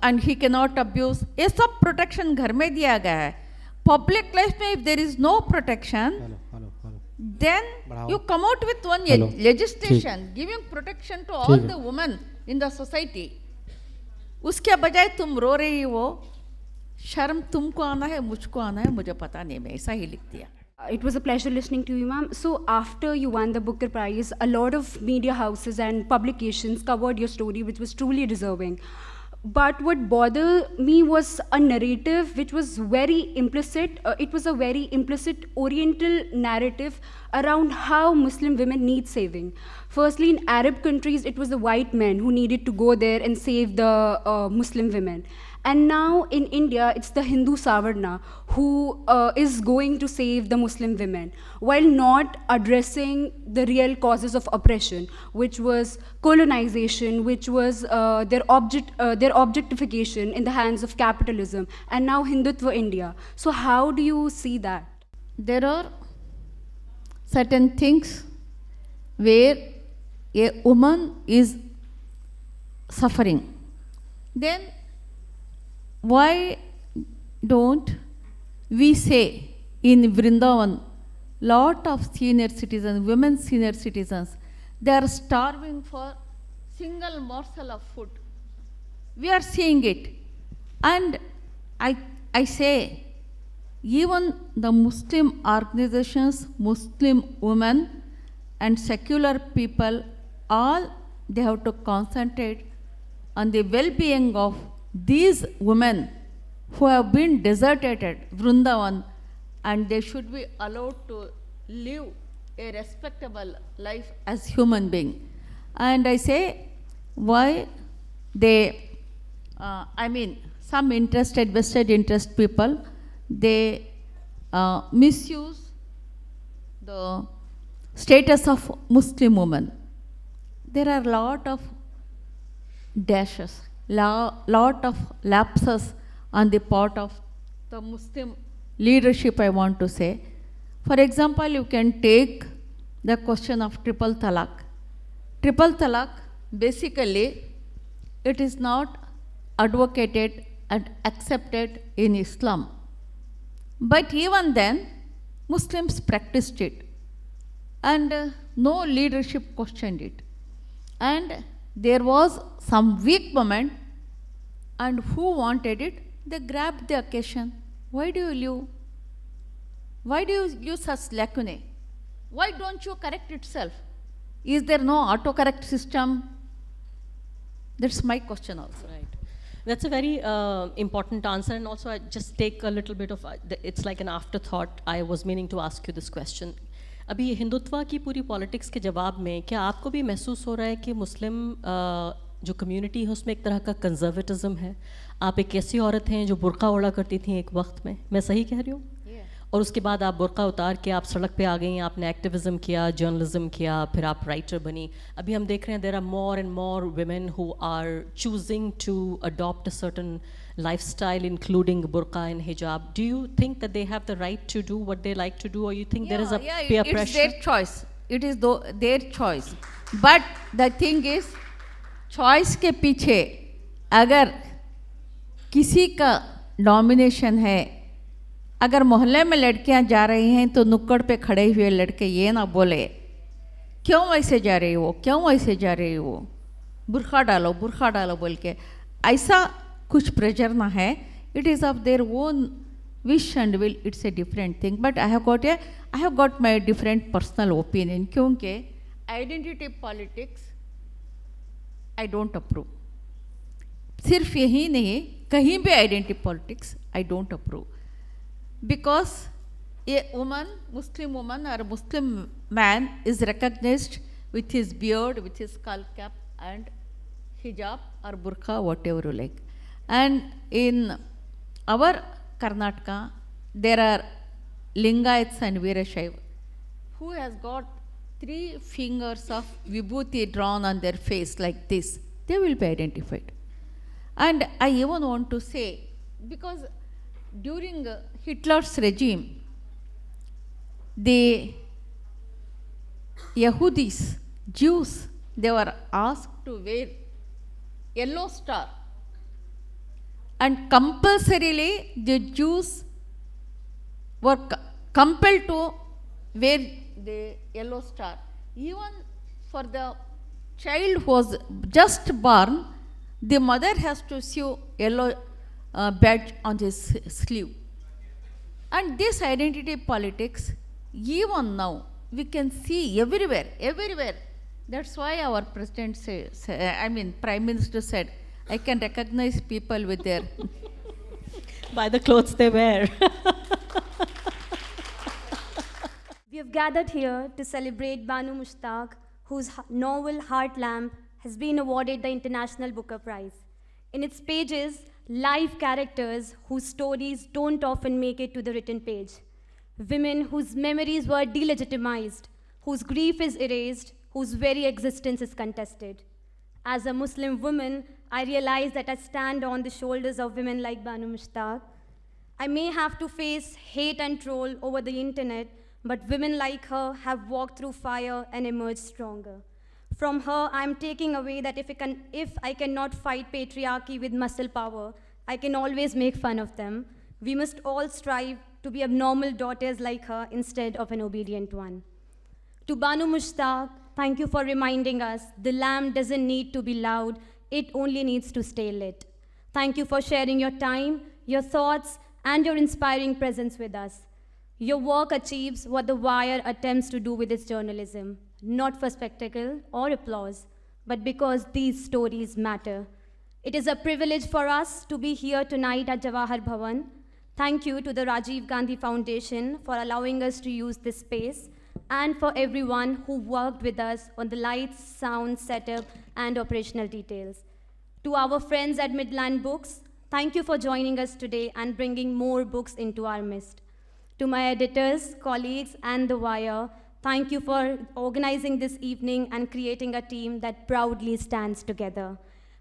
and he cannot abuse। ये सब प्रोटेक्शन घर में दिया गया है। पब्लिक लाइफ में if there is no protection, then you come out with one legislation giving protection to all the women in the society। उसके बजाय तुम रो रही हो, शर्म तुमको आना है, मुझको आना है, मुझे पता नहीं, मैं ऐसा ही लिख दिया।
It was a pleasure listening to you, ma'am. So after you won the Booker Prize, a lot of media houses and publications covered your story, which was truly deserving. But what bothered me was a narrative which was very implicit. It was a very implicit Oriental narrative around how Muslim women need saving. Firstly, in Arab countries, it was the white men who needed to go there and save the Muslim women. And now in India, it's the Hindu Savarna who is going to save the Muslim women, while not addressing the real causes of oppression, which was colonization, which was their objectification in the hands of capitalism, and now Hindutva India. So how do you see that?
There are certain things where a woman is suffering. Then why don't we say in Vrindavan, lot of senior citizens, women senior citizens, They are starving for single morsel of food. We are seeing it. And I say, even the Muslim organizations, Muslim women and secular people, all they have to concentrate on the well-being of these women who have been deserted at Vrindavan, and they should be allowed to live a respectable life as human being. And I say, why they, some vested interest people, they misuse the status of Muslim women. There are a lot of dashes, lot of lapses on the part of the Muslim leadership, I want to say. For example, you can take the question of triple talaq. Triple talaq, basically, it is not advocated and accepted in Islam. But even then, Muslims practiced it, and no leadership questioned it. And there was some weak moment, and who wanted it? They grabbed the occasion. Why do you live? Why do you use such lacunae? Why don't you correct itself? Is there no autocorrect system? That's my question also.
Right. That's a very important answer, and also I just take a little bit of, it's like an afterthought. I was meaning to ask you this question. अभी हिंदुत्व की पूरी politics के जवाब में क्या आपको भी महसूस हो रहा है कि मुस्लिम जो कम्युनिटी है उसमें एक तरह का कंजर्वेटिज्म है? आप एक ऐसी औरत हैं जो बुर्का ओढ़ा करती थी एक वक्त में, मैं सही कह रही हूँ? और उसके बाद आप बुर्का उतार के आप सड़क पे आ गई, आपने एक्टिविज़म किया, जर्नलिज्म किया, फिर आप राइटर बनी. अभी हम देख रहे हैं there are more and more women who are choosing to adopt a certain lifestyle including burqa and hijab. Do you think that they have the right to do what they like to do, or you think there is a peer pressure?
It's their choice. It is their choice. But the thing is, choice के पीछे अगर किसी का domination है, अगर मोहल्ले में लड़कियां जा रही हैं तो नुक्कड़ पे खड़े हुए लड़के ये ना बोले क्यों ऐसे जा रही हो, क्यों ऐसे जा रही हो, बुर्खा डालो बोल के, ऐसा कुछ प्रेशर ना है. It is of their own wish and will, it's a different thing. But I have got my different personal opinion, क्योंकि identity politics I don't approve. सिर्फ यही नहीं, कहीं भी identity politics I don't approve, because a woman, Muslim woman और Muslim man is recognised with his beard, with his skull cap and hijab or burqa, whatever you like. And in our Karnataka, there are Lingayats and Veerashaiva who has got 3 fingers of vibhuti drawn on their face like this. They will be identified. And I even want to say, because during Hitler's regime, the Yahudis, Jews, they were asked to wear yellow star, and compulsorily the Jews were compelled to wear the yellow star. Even for the child who was just born, the mother has to sew yellow badge on his sleeve. And this identity politics, even now, we can see everywhere. That's why our president Prime Minister said, I can recognize people with their...
By the clothes they wear.
We have gathered here to celebrate Banu Mushtaq, whose novel Heart Lamp has been awarded the International Booker Prize. In its pages, live characters whose stories don't often make it to the written page. Women whose memories were delegitimized, whose grief is erased, whose very existence is contested. As a Muslim woman, I realize that I stand on the shoulders of women like Banu Mushtaq. I may have to face hate and troll over the internet, but women like her have walked through fire and emerged stronger. From her, I'm taking away that if I cannot fight patriarchy with muscle power, I can always make fun of them. We must all strive to be abnormal daughters like her instead of an obedient one. To Banu Mushtaq, thank you for reminding us the lamp doesn't need to be loud, it only needs to stay lit. Thank you for sharing your time, your thoughts, and your inspiring presence with us. Your work achieves what The Wire attempts to do with its journalism, not for spectacle or applause, but because these stories matter. It is a privilege for us to be here tonight at Jawahar Bhavan. Thank you to the Rajiv Gandhi Foundation for allowing us to use this space, and for everyone who worked with us on the lights, sound, setup, and operational details. To our friends at Midland Books, thank you for joining us today and bringing more books into our midst. To my editors, colleagues, and The Wire, thank you for organizing this evening and creating a team that proudly stands together.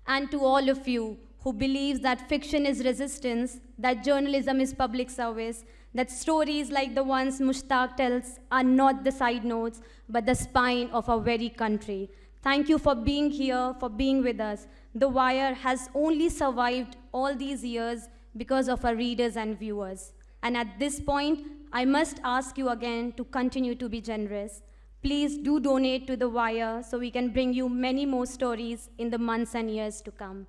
And to all of you who believes that fiction is resistance, that journalism is public service, that stories like the ones Mushtaq tells are not the side notes, but the spine of our very country. Thank you for being here, for being with us. The Wire has only survived all these years because of our readers and viewers. And at this point, I must ask you again to continue to be generous. Please do donate to The Wire so we can bring you many more stories in the months and years to come.